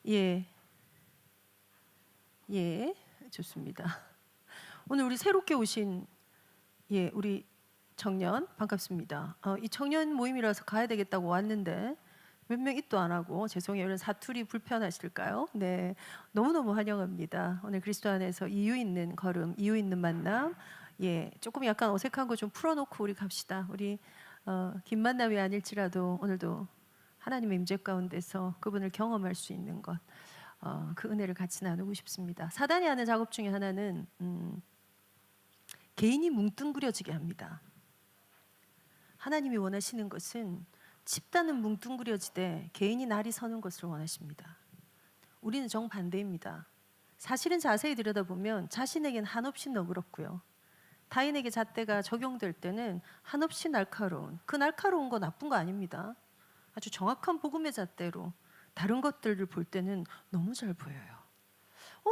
예, 예, 좋습니다. 오늘 우리 새롭게 오신 우리 청년 반갑습니다. 이 청년 모임이라서 가야 되겠다고 왔는데 몇 명 입도 안 하고 죄송해요. 이런 사투리 불편하실까요? 네, 너무너무 환영합니다. 오늘 그리스도 안에서 이유 있는 걸음, 이유 있는 만남. 조금 약간 어색한 거 좀 풀어놓고 우리 갑시다. 우리 긴 만남이 아닐지라도 오늘도 하나님의 임재 가운데서 그분을 경험할 수 있는 것, 그 은혜를 같이 나누고 싶습니다. 사단이 하는 작업 중에 하나는 개인이 뭉뚱그려지게 합니다. 하나님이 원하시는 것은 집단은 뭉뚱그려지되 개인이 날이 서는 것을 원하십니다. 우리는 정반대입니다. 사실은 자세히 들여다보면 자신에겐 한없이 너그럽고요, 타인에게 잣대가 적용될 때는 한없이 날카로운, 그 날카로운 거 나쁜 거 아닙니다. 아주 정확한 복음의 잣대로 다른 것들을 볼 때는 너무 잘 보여요.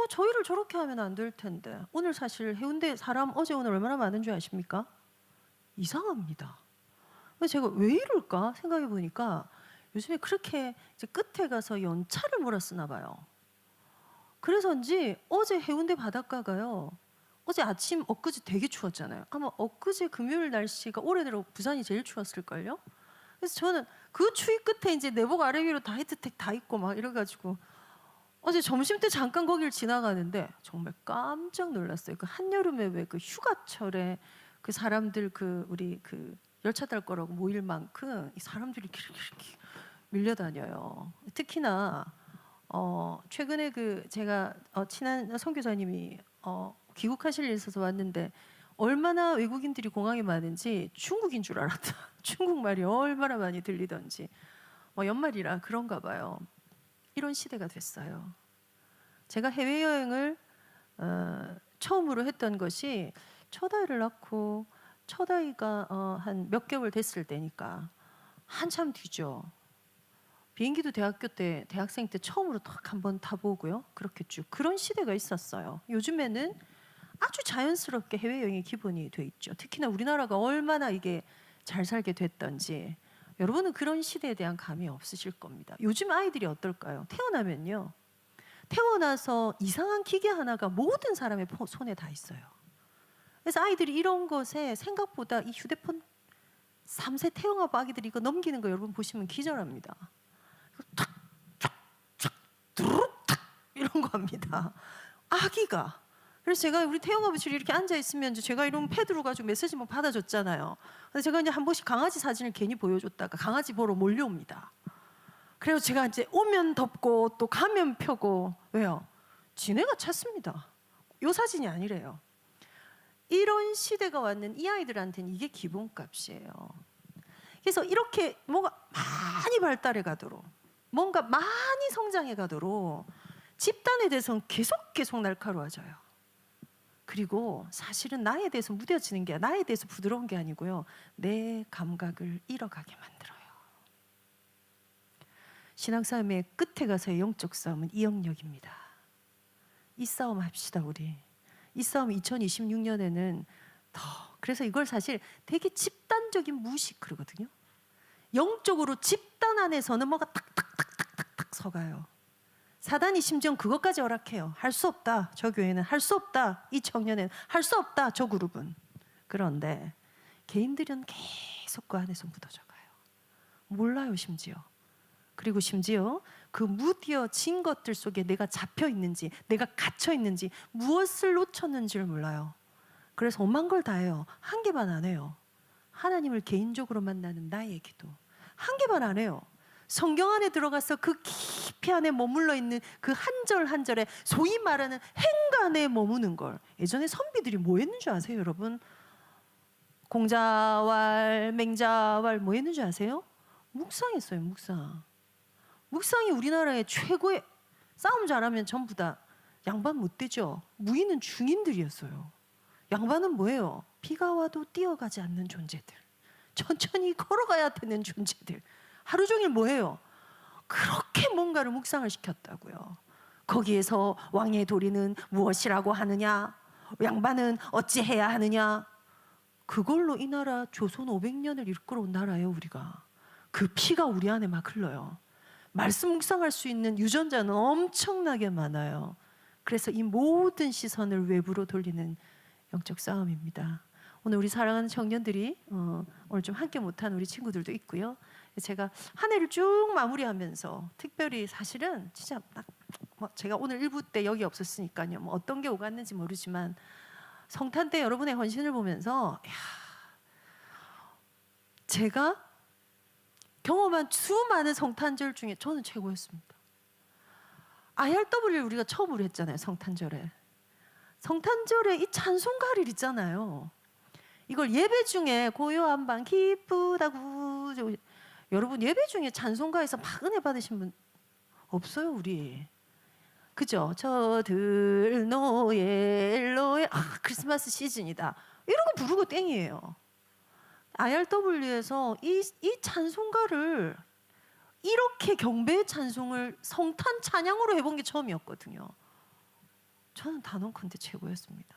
저희를 저렇게 하면 안 될 텐데. 오늘 사실 해운대 사람 어제 오늘 얼마나 많은 줄 아십니까? 이상합니다. 제가 왜 이럴까 생각해 보니까 요즘에 그렇게 이제 끝에 가서 연차를 몰아쓰나 봐요. 그래서인지 어제 해운대 바닷가가요, 어제 아침 엊그제 되게 추웠잖아요. 아마 엊그제 금요일 날씨가 올해 들어 부산이 제일 추웠을걸요. 그래서 저는 그 추위 끝에 이제 내복 아래 위로 다 히트텍 다 입고 막 이래가지고 어제 점심 때 잠깐 거길 지나가는데 정말 깜짝 놀랐어요. 그 한여름에 왜 그 휴가철에 그 사람들 우리 열차 탈 거라고 모일 만큼 이 사람들이 이렇게 밀려다녀요. 특히나 최근에 제가 친한 선교사님이 귀국하실 일 있어서 왔는데 얼마나 외국인들이 공항에 많은지 중국인 줄 알았다. 중국말이 얼마나 많이 들리던지. 연말이라 그런가 봐요. 이런 시대가 됐어요. 제가 해외여행을 처음으로 했던 것이 첫 아이를 낳고 첫 아이가 한 몇 개월 됐을 때니까 한참 뒤죠. 비행기도 대학생 때 처음으로 딱 한번 타보고요. 그렇게 쭉 그런 시대가 있었어요. 요즘에는 아주 자연스럽게 해외여행이 기본이 돼 있죠. 특히나 우리나라가 얼마나 이게 잘 살게 됐던지 여러분은 그런 시대에 대한 감이 없으실 겁니다. 요즘 아이들이 어떨까요? 태어나면요, 태어나서 이상한 기계 하나가 모든 사람의 손에 다 있어요. 그래서 아이들이 이런 것에 생각보다 이 휴대폰 3세 태영아 아기들이 이거 넘기는 거 여러분 보시면 기절합니다. 탁, 탁, 탁, 두루룩, 탁 이런 거 합니다. 아기가. 그래서 제가 우리 태영 아버지를 이렇게 앉아 있으면 제가 이런 패드로 가지고 메시지 뭐 받아줬잖아요. 근데 제가 이제 한 번씩 강아지 사진을 괜히 보여줬다가 강아지 보러 몰려옵니다. 그래서 제가 이제 오면 덮고 또 가면 펴고. 왜요? 지네가 찾습니다. 요 사진이 아니래요. 이런 시대가 왔는 이 아이들한테는 이게 기본값이에요. 그래서 이렇게 뭐가 많이 발달해 가도록, 뭔가 많이 성장해 가도록 집단에 대해서는 계속 날카로워져요. 그리고 사실은 나에 대해서 무뎌지는 게, 나에 대해서 부드러운 게 아니고요, 내 감각을 잃어가게 만들어요. 신앙싸움의 끝에 가서의 영적 싸움은 이 영역입니다. 이 싸움 합시다. 우리 이 싸움 2026년에는 그래서 이걸 사실 되게 집단적인 무식 그러거든요. 영적으로 집단 안에서는 뭐가 탁탁탁탁탁탁 서가요. 사단이 심지어 그것까지 허락해요. 할 수 없다. 저 교회는 할 수 없다. 이 청년은 할 수 없다. 저 그룹은. 그런데 개인들은 계속 그 안에서 묻어져가요. 몰라요, 심지어. 그리고 심지어 그 무뎌진 것들 속에 내가 잡혀 있는지, 내가 갇혀 있는지, 무엇을 놓쳤는지를 몰라요. 그래서 오만 걸 다 해요. 한 개만 안 해요. 하나님을 개인적으로 만나는 나의 기도 한 개만 안 해요. 성경 안에 들어가서 그 깊이 안에 머물러 있는 그 한 절 한 절에 소위 말하는 행간에 머무는 걸. 예전에 선비들이 뭐 했는 줄 아세요, 여러분? 공자왈, 맹자왈 뭐 했는 줄 아세요? 묵상했어요, 묵상. 묵상이 우리나라의 최고의, 싸움 잘하면 전부 다 양반 못 되죠. 무인은 중인들이었어요. 양반은 뭐예요? 비가 와도 뛰어가지 않는 존재들, 천천히 걸어가야 되는 존재들. 하루 종일 뭐예요? 그렇게 뭔가를 묵상을 시켰다고요. 거기에서 왕의 도리는 무엇이라고 하느냐, 양반은 어찌해야 하느냐. 그걸로 이 나라 조선 500년을 이끌어온 나라예요. 우리가 그 피가 우리 안에 막 흘러요. 말씀 묵상할 수 있는 유전자는 엄청나게 많아요. 그래서 이 모든 시선을 외부로 돌리는 영적 싸움입니다. 오늘 우리 사랑하는 청년들이 오늘 좀 함께 못한 우리 친구들도 있고요. 제가 한 해를 쭉 마무리하면서 특별히 사실은 진짜 뭐 제가 오늘 일부 때 여기 없었으니까요. 뭐 어떤 게 오갔는지 모르지만 성탄 때 여러분의 헌신을 보면서 제가 경험한 수많은 성탄절 중에 저는 최고였습니다. IRW를 우리가 처음으로 했잖아요. 성탄절에 이 찬송가를 있잖아요. 이걸 예배 중에 고요한 밤 기쁘다고, 여러분 예배 중에 찬송가에서 막 은혜 받으신 분 없어요 우리? 그죠? 저들 노엘 크리스마스 시즌이다 이러고 부르고 땡이에요. IRW에서 이 찬송가를 이렇게 경배의 찬송을 성탄 찬양으로 해본 게 처음이었거든요. 저는 단언컨대 최고였습니다.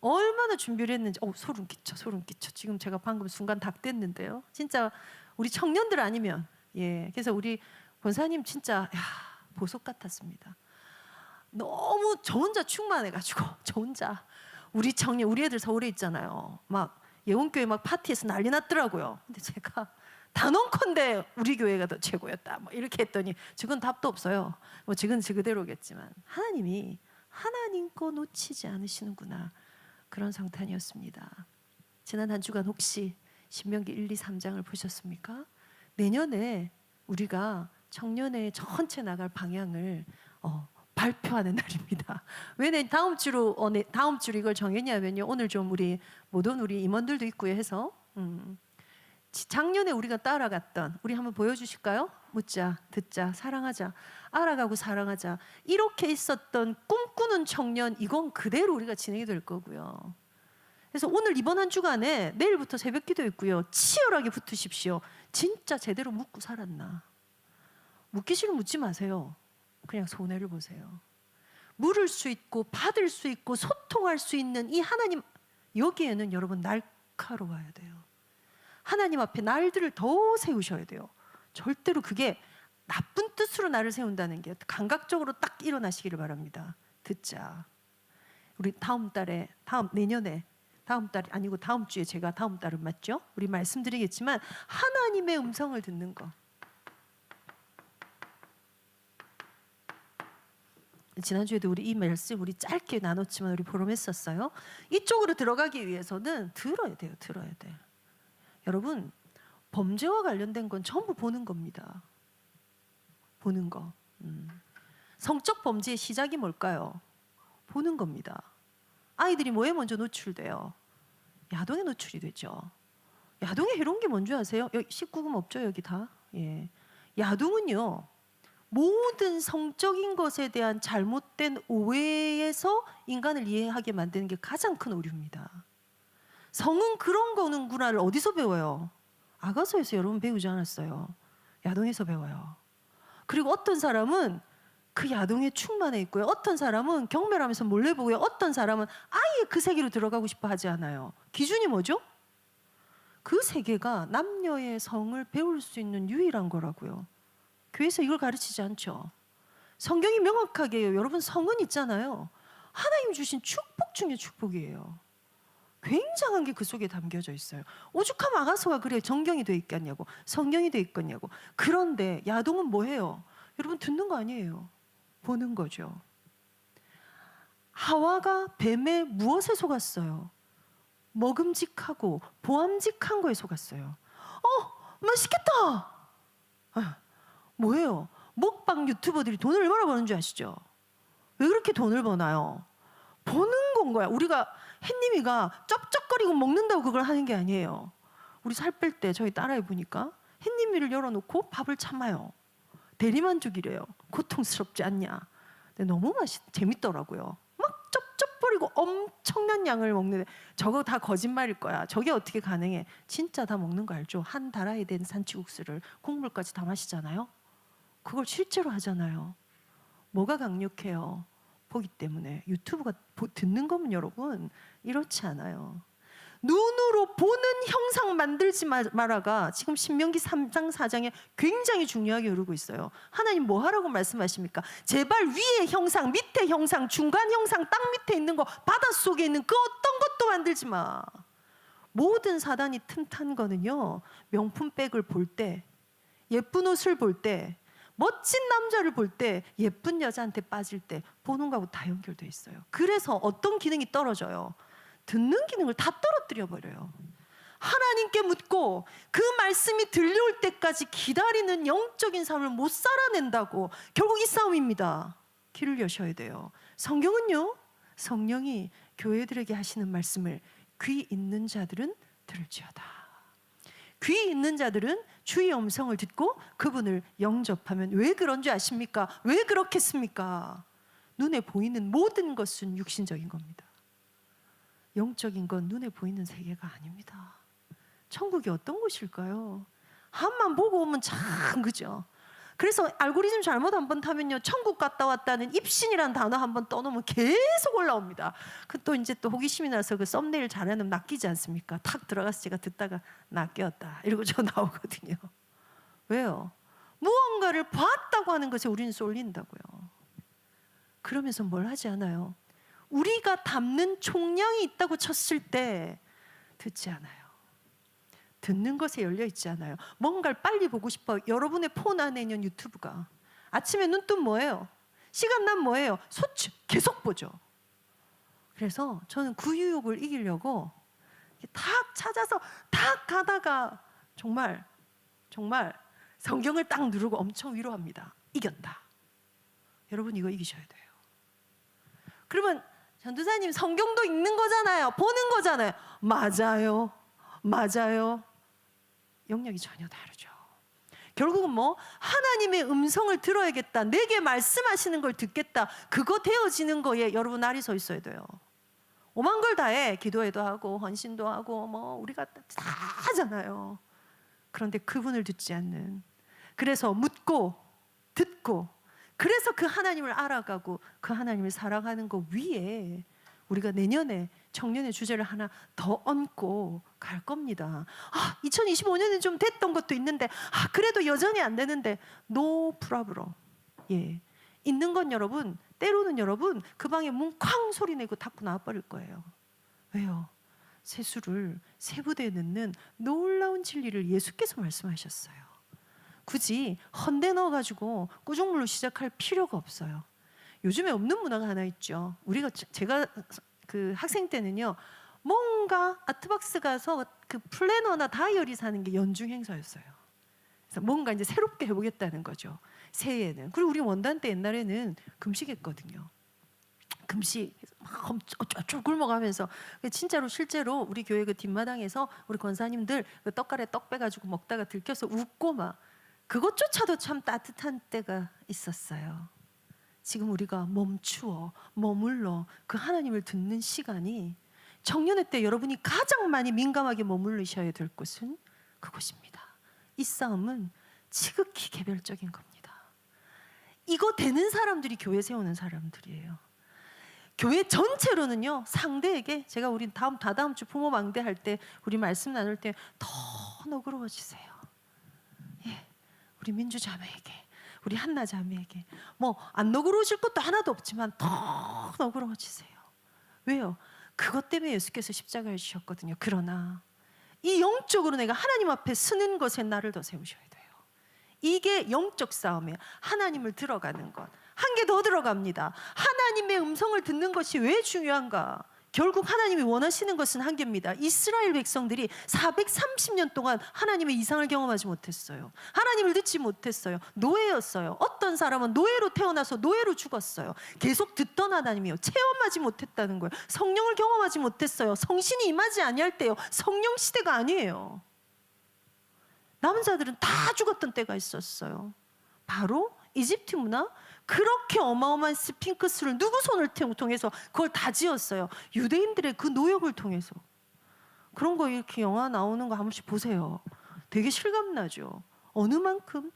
얼마나 준비를 했는지 소름 끼쳐. 지금 제가 방금 순간 닭됐는데요. 진짜 우리 청년들 아니면 그래서 우리 권사님 진짜 보석 같았습니다. 너무 저 혼자 충만해가지고 저 혼자 우리 청년 우리 애들 서울에 있잖아요. 막 예원교회 막 파티에서 난리 났더라고요. 근데 제가 단언컨대 우리 교회가 더 최고였다 뭐 이렇게 했더니 지금 답도 없어요. 뭐 지금 그대로겠지만 하나님이 하나님 거 놓치지 않으시는구나, 그런 성탄이었습니다. 지난 한 주간 혹시 신명기 1, 2, 3장을 보셨습니까? 내년에 우리가 청년회 전체 나갈 방향을 발표하는 날입니다. 왜 다음 주로 이걸 정했냐면요. 오늘 좀 우리 모든 우리 임원들도 있고요 해서 작년에 우리가 따라갔던, 우리 한번 보여주실까요? 묻자, 듣자, 사랑하자, 알아가고 사랑하자, 이렇게 있었던 꿈꾸는 청년, 이건 그대로 우리가 진행이 될 거고요. 그래서 오늘 이번 한 주간에 내일부터 새벽기도 있고요. 치열하게 붙으십시오. 진짜 제대로 묻고 살았나? 묻기식을 묻지 마세요. 그냥 손해를 보세요. 물을 수 있고 받을 수 있고 소통할 수 있는 이 하나님, 여기에는 여러분 날카로워야 돼요. 하나님 앞에 날들을 더 세우셔야 돼요. 절대로 그게 나쁜 뜻으로 나를 세운다는 게 감각적으로 딱 일어나시기를 바랍니다. 듣자. 우리 내년에 다음 달이 아니고 다음 주에, 제가 다음 달은 맞죠? 우리 말씀드리겠지만 하나님의 음성을 듣는 거. 지난주에도 우리 이 말씀 우리 짧게 나눴지만 우리 보름했었어요. 이쪽으로 들어가기 위해서는 들어야 돼요. 여러분, 범죄와 관련된 건 전부 보는 겁니다. 보는 거. 성적 범죄의 시작이 뭘까요? 보는 겁니다. 아이들이 뭐에 먼저 노출돼요? 야동에 노출이 되죠. 야동에 해로운 게 뭔지 아세요? 여기 19금 없죠 여기 다? 야동은요, 모든 성적인 것에 대한 잘못된 오해에서 인간을 이해하게 만드는 게 가장 큰 오류입니다. 성은 그런 거는구나를 어디서 배워요? 아가서에서 여러분 배우지 않았어요? 야동에서 배워요. 그리고 어떤 사람은 그 야동에 충만해 있고요. 어떤 사람은 경멸하면서 몰래 보고요. 어떤 사람은 아예 그 세계로 들어가고 싶어 하지 않아요. 기준이 뭐죠? 그 세계가 남녀의 성을 배울 수 있는 유일한 거라고요. 교회에서 이걸 가르치지 않죠. 성경이 명확하게 여러분, 성은 있잖아요. 하나님 주신 축복 중에 축복이에요. 굉장한 게 그 속에 담겨져 있어요. 오죽하면 아가서가 그래 정경이 돼 있겠냐고, 성경이 돼 있겠냐고. 그런데 야동은 뭐예요? 여러분, 듣는 거 아니에요. 보는 거죠. 하와가 뱀의 무엇에 속았어요? 먹음직하고 보암직한 거에 속았어요. 맛있겠다. 뭐예요? 먹방 유튜버들이 돈을 얼마나 버는 줄 아시죠? 왜 그렇게 돈을 버나요? 보는 건 거야. 우리가 햇님이가 쩝쩝거리고 먹는다고 그걸 하는 게 아니에요. 우리 살 뺄 때 저희 딸아이 보니까 햇님이를 열어놓고 밥을 참아요. 대리만족이래요. 고통스럽지 않냐? 근데 너무 재밌더라고요. 막 쩝쩝거리고 엄청난 양을 먹는데 저거 다 거짓말일 거야. 저게 어떻게 가능해? 진짜 다 먹는 거 알죠? 한 달아에 된 산치국수를 국물까지 다 마시잖아요. 그걸 실제로 하잖아요. 뭐가 강력해요? 보기 때문에. 유튜브가 듣는 거면 여러분 이렇지 않아요. 눈으로 보는 형상 만들지 마라가 지금 신명기 3장 4장에 굉장히 중요하게 이루고 있어요. 하나님 뭐 하라고 말씀하십니까? 제발 위에 형상, 밑에 형상, 중간 형상, 땅 밑에 있는 거, 바닷속에 있는 그 어떤 것도 만들지 마. 모든 사단이 틈탄 거는요, 명품백을 볼 때, 예쁜 옷을 볼 때, 멋진 남자를 볼 때, 예쁜 여자한테 빠질 때 보는 거하고 다 연결돼 있어요. 그래서 어떤 기능이 떨어져요? 듣는 기능을 다 떨어뜨려 버려요. 하나님께 묻고 그 말씀이 들려올 때까지 기다리는 영적인 삶을 못 살아낸다고. 결국 이 싸움입니다. 귀를 여셔야 돼요. 성경은요, 성령이 교회들에게 하시는 말씀을 귀 있는 자들은 들을지어다. 귀 있는 자들은 주의 음성을 듣고 그분을 영접하면. 왜 그런 줄 아십니까? 왜 그렇겠습니까? 눈에 보이는 모든 것은 육신적인 겁니다. 영적인 건 눈에 보이는 세계가 아닙니다. 천국이 어떤 곳일까요? 한번 보고 오면 참, 그죠? 그래서 알고리즘 잘못 한번 타면요, 천국 갔다 왔다는 입신이라는 단어 한번 떠놓으면 계속 올라옵니다. 또 이제 또 호기심이 나서 그 썸네일 잘하면 낚이지 않습니까? 탁 들어가서 제가 듣다가 낚였다 이러고 저 나오거든요. 왜요? 무언가를 봤다고 하는 것에 우리는 쏠린다고요. 그러면서 뭘 하지 않아요? 우리가 담는 총량이 있다고 쳤을 때 듣지 않아요. 듣는 것에 열려 있지 않아요. 뭔가를 빨리 보고 싶어요. 여러분의 폰 안에 있는 유튜브가. 아침에 눈 뜨면 뭐예요? 시간 나면 뭐예요? 소츠 계속 보죠. 그래서 저는 그 유혹을 이기려고 탁 찾아서 탁 가다가 정말 성경을 딱 누르고 엄청 위로합니다. 이겼다. 여러분 이거 이기셔야 돼요. 그러면 전도사님 성경도 읽는 거잖아요. 보는 거잖아요. 맞아요. 영역이 전혀 다르죠. 결국은 뭐 하나님의 음성을 들어야겠다, 내게 말씀하시는 걸 듣겠다, 그거 되어지는 거에 여러분 날이 서 있어야 돼요. 오만 걸 다해. 기도회도 하고 헌신도 하고 뭐 우리가 다 하잖아요. 그런데 그분을 듣지 않는, 그래서 묻고 듣고, 그래서 그 하나님을 알아가고 그 하나님을 살아가는 거 위에 우리가 내년에 청년의 주제를 하나 더 얹고 갈 겁니다. 2025년은 좀 됐던 것도 있는데 그래도 여전히 안 되는데 no problem. 예, 있는 건 여러분, 때로는 여러분 그 방에 문 쾅 소리 내고 닫고 나와버릴 거예요. 왜요? 세수를 세 부대에 넣는 놀라운 진리를 예수께서 말씀하셨어요. 굳이 헌데 넣어가지고 꾸중물로 시작할 필요가 없어요. 요즘에 없는 문화가 하나 있죠. 제가 그 학생 때는요, 뭔가 아트박스 가서 그 플래너나 다이어리 사는 게 연중 행사였어요. 그래서 뭔가 이제 새롭게 해보겠다는 거죠. 새해에는. 그리고 우리 원단 때 옛날에는 금식했거든요. 금식 막 어쩔 굶어가면서 진짜로 실제로 우리 교회 그 뒷마당에서 우리 권사님들 그 떡갈에 떡 빼가지고 먹다가 들켜서 웃고 막, 그것조차도 참 따뜻한 때가 있었어요. 지금 우리가 멈추어 머물러 그 하나님을 듣는 시간이, 청년의 때 여러분이 가장 많이 민감하게 머물르셔야 될 곳은 그곳입니다. 이 싸움은 지극히 개별적인 겁니다. 이거 되는 사람들이 교회 세우는 사람들이에요. 교회 전체로는요, 상대에게, 제가 우리 다다음 주 부모 망대할 때 우리 말씀 나눌 때 더 너그러워지세요. 예, 우리 민주 자매에게, 우리 한나 자매에게 뭐 안 너그러우실 것도 하나도 없지만 더 너그러워지세요. 왜요? 그것 때문에 예수께서 십자가를 지셨거든요. 그러나 이 영적으로 내가 하나님 앞에 서는 것에 나를 더 세우셔야 돼요. 이게 영적 싸움이에요. 하나님을 들어가는 것. 한 개 더 들어갑니다. 하나님의 음성을 듣는 것이 왜 중요한가? 결국 하나님이 원하시는 것은 한 개입니다. 이스라엘 백성들이 430년 동안 하나님의 이상을 경험하지 못했어요. 하나님을 듣지 못했어요. 노예였어요. 어떤 사람은 노예로 태어나서 노예로 죽었어요. 계속 듣던 하나님이요, 체험하지 못했다는 거예요. 성령을 경험하지 못했어요. 성신이 임하지 아니할 때요. 성령 시대가 아니에요. 남은 자들은 다 죽었던 때가 있었어요. 바로 이집트 문화, 그렇게 어마어마한 스핑크스를 누구 손을 통해서 그걸 다 지었어요. 유대인들의 그 노역을 통해서. 그런 거 이렇게 영화 나오는 거 한 번씩 보세요. 되게 실감나죠. 어느 만큼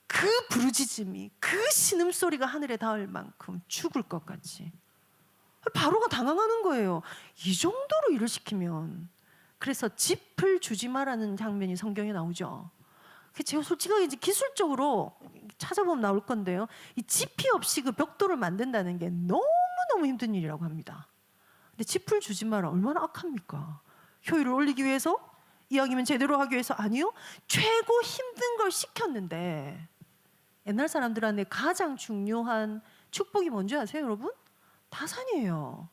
그 부르짖음이, 그 신음소리가 하늘에 닿을 만큼 죽을 것 같이. 바로가 당황하는 거예요. 이 정도로 일을 시키면. 그래서 짚을 주지 마라는 장면이 성경에 나오죠. 제가 솔직하게 이제 기술적으로 찾아보면 나올 건데요. 이 짚이 없이 그 벽돌을 만든다는 게 너무너무 힘든 일이라고 합니다. 근데 짚을 주지 마라 얼마나 악합니까? 효율을 올리기 위해서? 이왕이면 제대로 하기 위해서? 아니요. 최고 힘든 걸 시켰는데 옛날 사람들한테 가장 중요한 축복이 뭔지 아세요, 여러분? 다산이에요.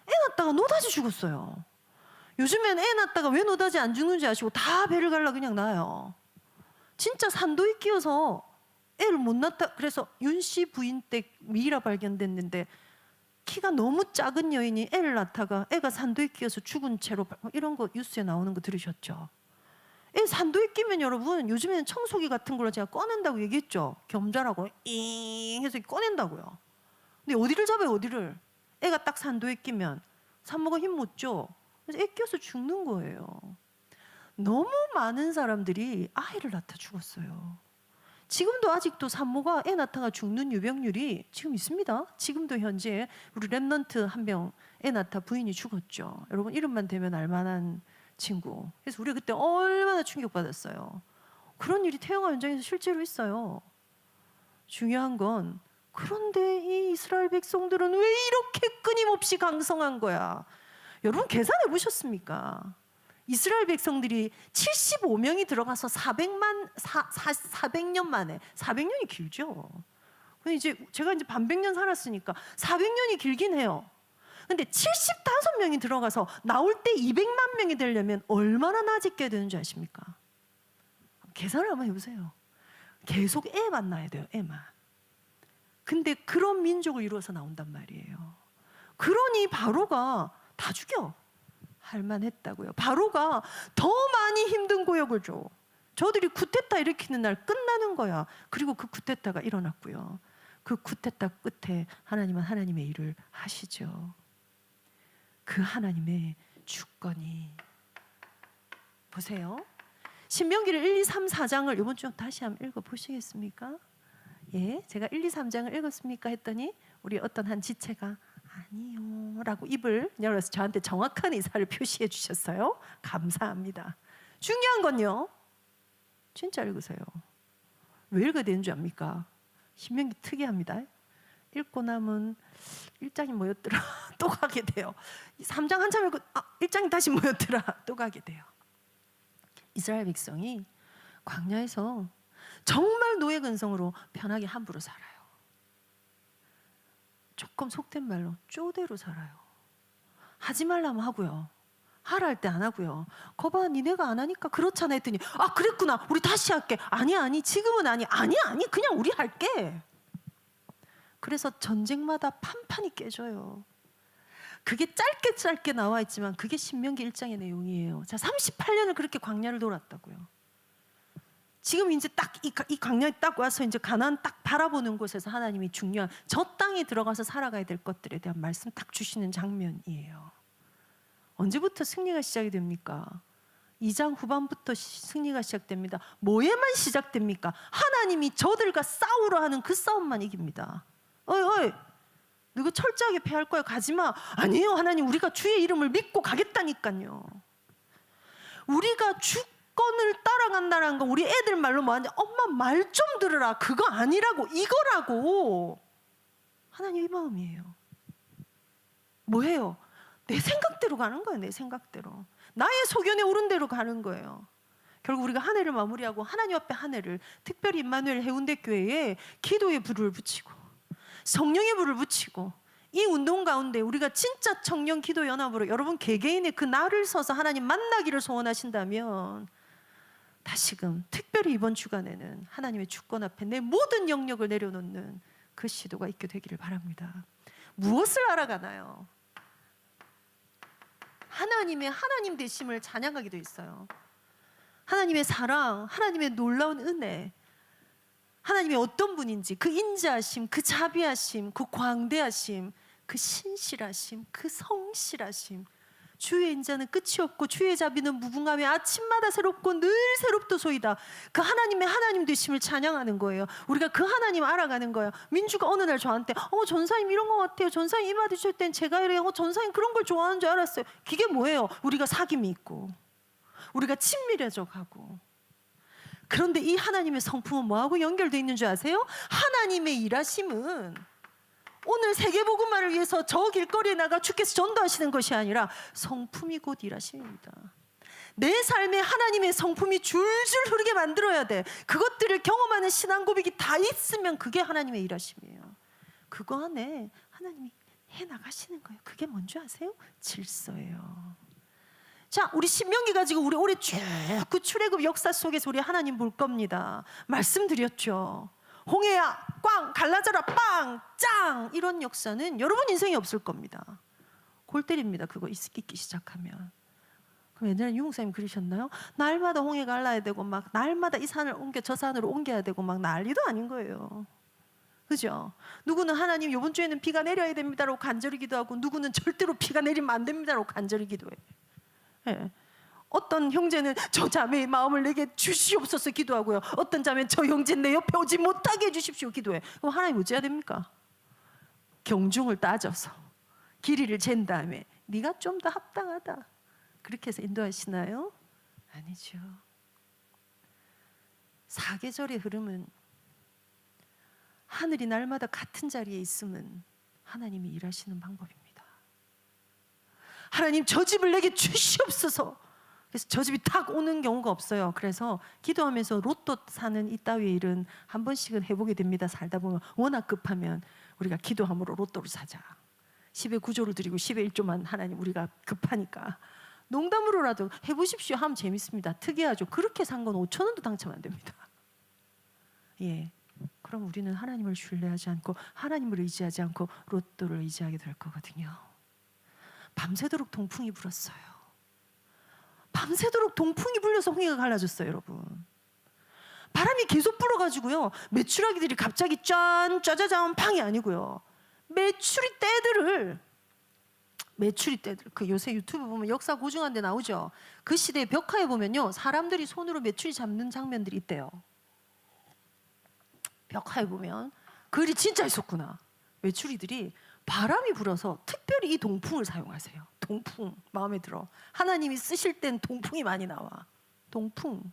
애 낳다가 노다지 죽었어요. 요즘엔 애 낳다가 왜 노다지 안 죽는지 아시고 다 배를 갈라 그냥 낳아요. 진짜 산도에 끼어서 애를 못 낳다. 그래서 윤 씨 부인 댁 미이라 발견됐는데 키가 너무 작은 여인이 애를 낳다가 애가 산도에 끼어서 죽은 채로, 이런 거 뉴스에 나오는 거 들으셨죠? 애 산도에 끼면 여러분 요즘에는 청소기 같은 걸로 제가 꺼낸다고 얘기했죠. 겸자라고 잉 해서 꺼낸다고요. 근데 어디를 잡아요, 어디를? 애가 딱 산도에 끼면 산모가 힘 못 줘. 그래서 애 끼어서 죽는 거예요. 너무 많은 사람들이 아이를 낳다 죽었어요. 지금도 아직도 산모가 애 낳다가 죽는 유병률이 지금 있습니다. 지금도 현재 우리 랩넌트 한 명 애 낳다 부인이 죽었죠. 여러분 이름만 대면 알만한 친구. 그래서 우리가 그때 얼마나 충격받았어요. 그런 일이 태영아 현장에서 실제로 있어요. 중요한 건 그런데 이 이스라엘 백성들은 왜 이렇게 끊임없이 강성한 거야? 여러분 계산해 보셨습니까? 이스라엘 백성들이 75명이 들어가서 400년 만에, 400년이 길죠. 근데 이제 제가 이제 반백년 살았으니까 400년이 길긴 해요. 근데 75명이 들어가서 나올 때 200만 명이 되려면 얼마나 나짓게 되는지 아십니까? 계산을 한번 해보세요. 계속 애만 낳아야 돼요, 애만. 근데 그런 민족을 이루어서 나온단 말이에요. 그러니 바로가 다 죽여. 할만했다고요. 바로가 더 많이 힘든 고역을 줘. 저들이 쿠데타 일으키는 날 끝나는 거야. 그리고 그 쿠데타가 일어났고요. 그 쿠데타 끝에 하나님은 하나님의 일을 하시죠. 그 하나님의 주권이. 보세요. 신명기를 1, 2, 3, 4장을 이번 주 다시 한번 읽어보시겠습니까? 예, 제가 1, 2, 3장을 읽었습니까? 했더니 우리 어떤 한 지체가 아니요 라고 입을 열어서 저한테 정확한 의사를 표시해 주셨어요. 감사합니다. 중요한 건요, 진짜 읽으세요. 왜 읽어야 되는 줄 압니까? 신명기 특이합니다. 읽고 나면 1장이 뭐였더라 또 가게 돼요. 3장 한참 읽고 1장이 다시 뭐였더라 또 가게 돼요. 이스라엘 백성이 광야에서 정말 노예 근성으로 편하게 함부로 살아요. 조금 속된 말로 쪼대로 살아요. 하지 말라면 하고요. 하라 할 때 안 하고요. 거봐 니네가 안 하니까 그렇잖아 했더니 그랬구나 우리 다시 할게. 아니 지금은 아니 그냥 우리 할게. 그래서 전쟁마다 판판이 깨져요. 그게 짧게 나와 있지만 그게 신명기 1장의 내용이에요. 자, 38년을 그렇게 광야를 돌았다고요. 지금 이제 딱 이 광야에 딱 와서 이제 가나안 딱 바라보는 곳에서 하나님이 중요한 저 땅에 들어가서 살아가야 될 것들에 대한 말씀 딱 주시는 장면이에요. 언제부터 승리가 시작이 됩니까? 2장 후반부터 승리가 시작됩니다. 뭐에만 시작됩니까? 하나님이 저들과 싸우러 하는 그 싸움만 이깁니다. 어이 누구 철저하게 패할 거야 가지마. 아니에요 하나님 우리가 주의 이름을 믿고 가겠다니까요. 우리가 주권을 따라간다는 거 우리 애들 말로 뭐하냐, 엄마 말 좀 들으라, 그거 아니라고 이거라고. 하나님 이 마음이에요. 뭐예요? 내 생각대로 가는 거예요. 내 생각대로 나의 소견에 오른 대로 가는 거예요. 결국 우리가 한 해를 마무리하고 하나님 앞에 한 해를 특별히 임마누엘 해운대 교회에 기도의 불을 붙이고 성령의 불을 붙이고 이 운동 가운데 우리가 진짜 청년 기도 연합으로 여러분 개개인의 그 날을 서서 하나님 만나기를 소원하신다면 다시금 특별히 이번 주간에는 하나님의 주권 앞에 내 모든 영역을 내려놓는 그 시도가 있게 되기를 바랍니다. 무엇을 알아가나요? 하나님의 하나님 되심을 찬양하게 돼 있어요. 하나님의 사랑, 하나님의 놀라운 은혜, 하나님이 어떤 분인지 그 인자하심, 그 자비하심, 그 광대하심, 그 신실하심, 그 성실하심, 주의 인자는 끝이 없고 주의 자비는 무궁함이 아침마다 새롭고 늘 새롭도소이다. 그 하나님 되심을 찬양하는 거예요. 우리가 그 하나님 알아가는 거예요. 민주가 어느 날 저한테 전사님 이런 거 같아요. 전사님 이 받으실 땐 제가 이래요. 전사님 그런 걸 좋아하는 줄 알았어요. 그게 뭐예요? 우리가 사귐이 있고 우리가 친밀해져 가고. 그런데 이 하나님의 성품은 뭐하고 연결되어 있는 줄 아세요? 하나님의 일하심은 오늘 세계복음화를 위해서 저 길거리에 나가 주께서 전도하시는 것이 아니라 성품이 곧 일하심입니다. 내 삶에 하나님의 성품이 줄줄 흐르게 만들어야 돼. 그것들을 경험하는 신앙 고백이 다 있으면 그게 하나님의 일하심이에요. 그거 안에 하나님이 해나가시는 거예요. 그게 뭔지 아세요? 질서예요. 자, 우리 신명기 가지고 우리 올해 쭉 그 출애굽 역사 속에서 우리 하나님 볼 겁니다. 말씀드렸죠. 홍해야 꽝, 갈라져라 빵, 짱, 이런 역사는 여러분 인생에 없을 겁니다. 골 때립니다. 그거 있기 시작하면. 그럼 옛날에 유목사님 그러셨나요? 날마다 홍해 갈라야 되고 막 날마다 이 산을 옮겨 저 산으로 옮겨야 되고 막 난리도 아닌 거예요. 그죠? 누구는 하나님 이번 주에는 비가 내려야 됩니다라고 간절히 기도하고, 누구는 절대로 비가 내리면 안 됩니다라고 간절히 기도해요. 예. 어떤 형제는 저 자매의 마음을 내게 주시옵소서 기도하고요. 어떤 자매는 저 형제 내 옆에 오지 못하게 해주십시오 기도해. 그럼 하나님 어찌해야 됩니까? 경중을 따져서 길이를 잰 다음에 네가 좀 더 합당하다 그렇게 해서 인도하시나요? 아니죠. 사계절의 흐름은 하늘이 날마다 같은 자리에 있으면 하나님이 일하시는 방법입니다. 하나님 저 집을 내게 주시옵소서. 그래서 저 집이 탁 오는 경우가 없어요. 그래서 기도하면서 로또 사는 이따위의 일은 한 번씩은 해보게 됩니다. 살다 보면 워낙 급하면 우리가 기도함으로 로또를 사자. 10의 9조를 드리고 10의 1조만 하나님 우리가 급하니까 농담으로라도 해보십시오 하면 재밌습니다. 특이하죠. 그렇게 산 건 5천 원도 당첨 안 됩니다. 예, 그럼 우리는 하나님을 신뢰하지 않고 하나님을 의지하지 않고 로또를 의지하게 될 거거든요. 밤새도록 동풍이 불었어요. 밤새도록 동풍이 불려서 홍해가 갈라졌어요, 여러분. 바람이 계속 불어가지고요. 메추라기들이 갑자기 짜자잔 팡이 아니고요. 메추리 떼들 그 요새 유튜브 보면 역사 고증한 데 나오죠. 그 시대의 벽화에 보면요, 사람들이 손으로 메추리 잡는 장면들이 있대요. 벽화에 보면 그 일이 진짜 있었구나. 메추리들이 바람이 불어서 특별히 이 동풍을 사용하세요. 동풍 마음에 들어. 하나님이 쓰실 땐 동풍이 많이 나와. 동풍.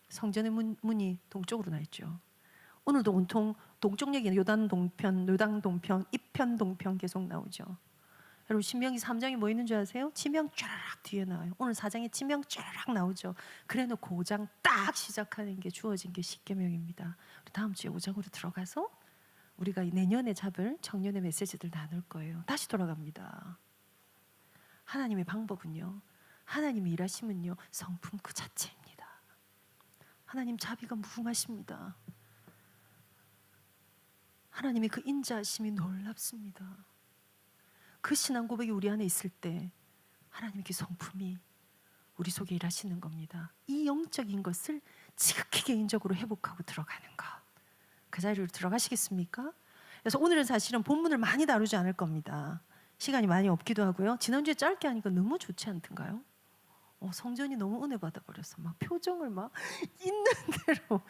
성전의 문이 동쪽으로 나 있죠. 오늘도 온통 동쪽 얘기는 요단 동편, 요당 동편, 이편 동편 계속 나오죠. 여러분 신명기 3장이 뭐 있는 줄 아세요? 지명 쫘라락 뒤에 나와요. 오늘 4장에 지명 쫘라락 나오죠. 그래놓고 5장 딱 시작하는 게 주어진 게 십계명입니다. 다음 주에 5장으로 들어가서 우리가 내년에 잡을 청년의 메시지들 나눌 거예요. 다시 돌아갑니다. 하나님의 방법은요, 하나님의 일하심은요, 성품 그 자체입니다. 하나님 자비가 무궁하십니다. 하나님의 그 인자하심이 놀랍습니다. 그 신앙 고백이 우리 안에 있을 때 하나님의 그 성품이 우리 속에 일하시는 겁니다. 이 영적인 것을 지극히 개인적으로 회복하고 들어가는 것. 그 자리로 들어가시겠습니까? 그래서 오늘은 사실은 본문을 많이 다루지 않을 겁니다. 시간이 많이 없기도 하고요. 지난주에 짧게 하니까 너무 좋지 않던가요? 성전이 너무 은혜 받아버려서 막 표정을 막 있는 대로.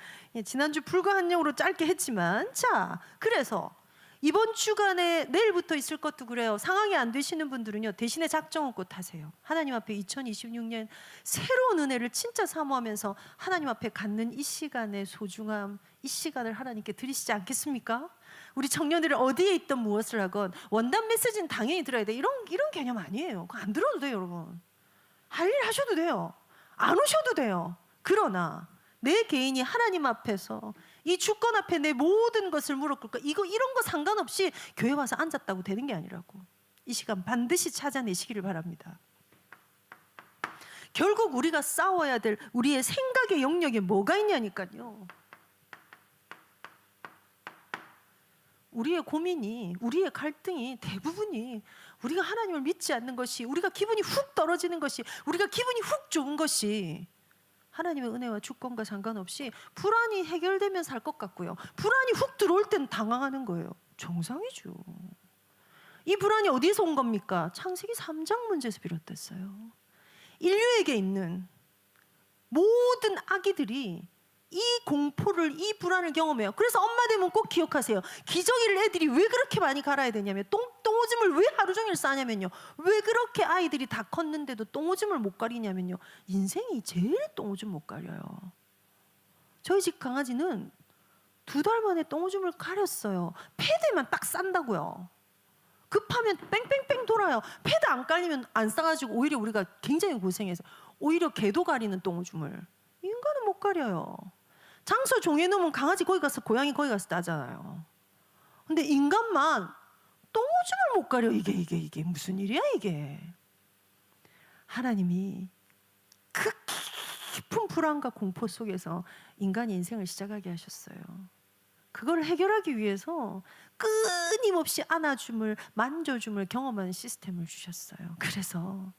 지난주 불가한영으로 짧게 했지만, 자, 그래서 이번 주간에 내일부터 있을 것도 그래요. 상황이 안 되시는 분들은요, 대신에 작정하고 타세요. 하나님 앞에 2026년 새로운 은혜를 진짜 사모하면서 하나님 앞에 갖는 이 시간의 소중함, 이 시간을 하나님께 드리시지 않겠습니까? 우리 청년들은 어디에 있든 무엇을 하건 원단 메시지는 당연히 들어야 돼. 이런 개념 아니에요. 그거 안 들어도 돼요, 여러분. 할 일 하셔도 돼요. 안 오셔도 돼요. 그러나 내 개인이 하나님 앞에서 이 주권 앞에 내 모든 것을 무릎 꿇고 이런 거 상관없이 교회 와서 앉았다고 되는 게 아니라고. 이 시간 반드시 찾아내시기를 바랍니다. 결국 우리가 싸워야 될 우리의 생각의 영역에 뭐가 있냐니까요. 우리의 고민이, 우리의 갈등이 대부분이 우리가 하나님을 믿지 않는 것이, 우리가 기분이 훅 떨어지는 것이, 우리가 기분이 훅 좋은 것이 하나님의 은혜와 주권과 상관없이 불안이 해결되면 살 것 같고요. 불안이 훅 들어올 땐 당황하는 거예요. 정상이죠. 이 불안이 어디서 온 겁니까? 창세기 3장 문제에서 비롯됐어요. 인류에게 있는 모든 아기들이 이 공포를, 이 불안을 경험해요. 그래서 엄마 되면 꼭 기억하세요. 기저귀를 애들이 왜 그렇게 많이 갈아야 되냐면, 똥오줌을 왜 하루 종일 싸냐면요, 왜 그렇게 아이들이 다 컸는데도 똥오줌을 못 가리냐면요, 인생이 제일 똥오줌 못 가려요. 저희 집 강아지는 2달 만에 똥오줌을 가렸어요. 패드만 딱 싼다고요. 급하면 뺑뺑뺑 돌아요. 패드 안 깔리면 안 싸가지고 오히려 우리가 굉장히 고생해서 오히려 개도 가리는 똥오줌을. 인간은 못 가려요. 장소 정해놓으면 강아지 거기 가서, 고양이 거기 가서 따잖아요. 근데 인간만 똥오줌을 못 가려. 이게 무슨 일이야 이게. 하나님이 그 깊은 불안과 공포 속에서 인간의 인생을 시작하게 하셨어요. 그걸 해결하기 위해서 끊임없이 안아줌을, 만져줌을 경험하는 시스템을 주셨어요. 그래서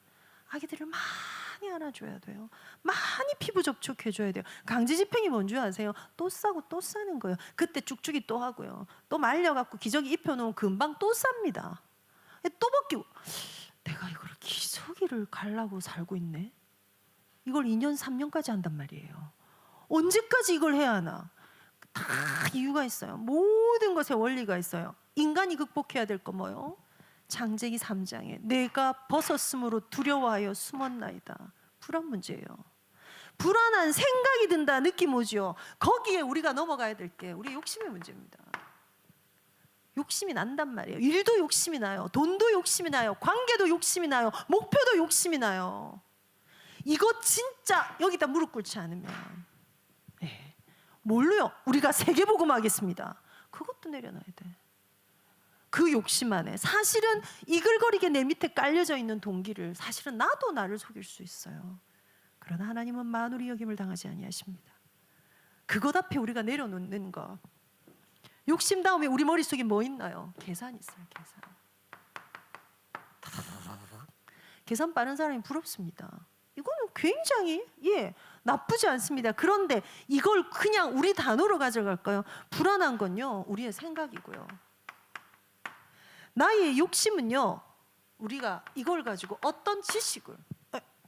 아기들을 많이 안아줘야 돼요. 많이 피부 접촉해줘야 돼요. 강제집행이 뭔지 아세요? 또 싸고 또 싸는 거예요. 그때 쭉쭉이 또 하고요. 또 말려갖고 기저귀 입혀놓으면 금방 또 쌉니다. 또 벗기고, 내가 이걸 기저귀를 갈라고 살고 있네. 이걸 2년 3년까지 한단 말이에요. 언제까지 이걸 해야 하나? 다 이유가 있어요. 모든 것에 원리가 있어요. 인간이 극복해야 될 거 뭐요? 창세기 3장에 내가 벗었으므로 두려워하여 숨었나이다. 불안 문제예요. 불안한 생각이 든다, 느낌 오죠? 거기에 우리가 넘어가야 될 게 우리 욕심의 문제입니다. 욕심이 난단 말이에요. 일도 욕심이 나요. 돈도 욕심이 나요. 관계도 욕심이 나요. 목표도 욕심이 나요. 이거 진짜 여기다 무릎 꿇지 않으면, 네, 뭘로요? 우리가 세계복음 하겠습니다. 그것도 내려놔야 돼. 그 욕심 안에 사실은 이글거리게 내 밑에 깔려져 있는 동기를 사실은 나도 나를 속일 수 있어요. 그러나 하나님은 만울이 여김을 당하지 아니하십니다. 그것 앞에 우리가 내려놓는 거. 욕심 다음에 우리 머릿속에 뭐 있나요? 계산이 있어요. 계산 빠른 사람이 부럽습니다. 이거는 굉장히 나쁘지 않습니다. 그런데 이걸 그냥 우리 단어로 가져갈까요? 불안한 건요, 우리의 생각이고요. 나의 욕심은요, 우리가 이걸 가지고 어떤 지식을,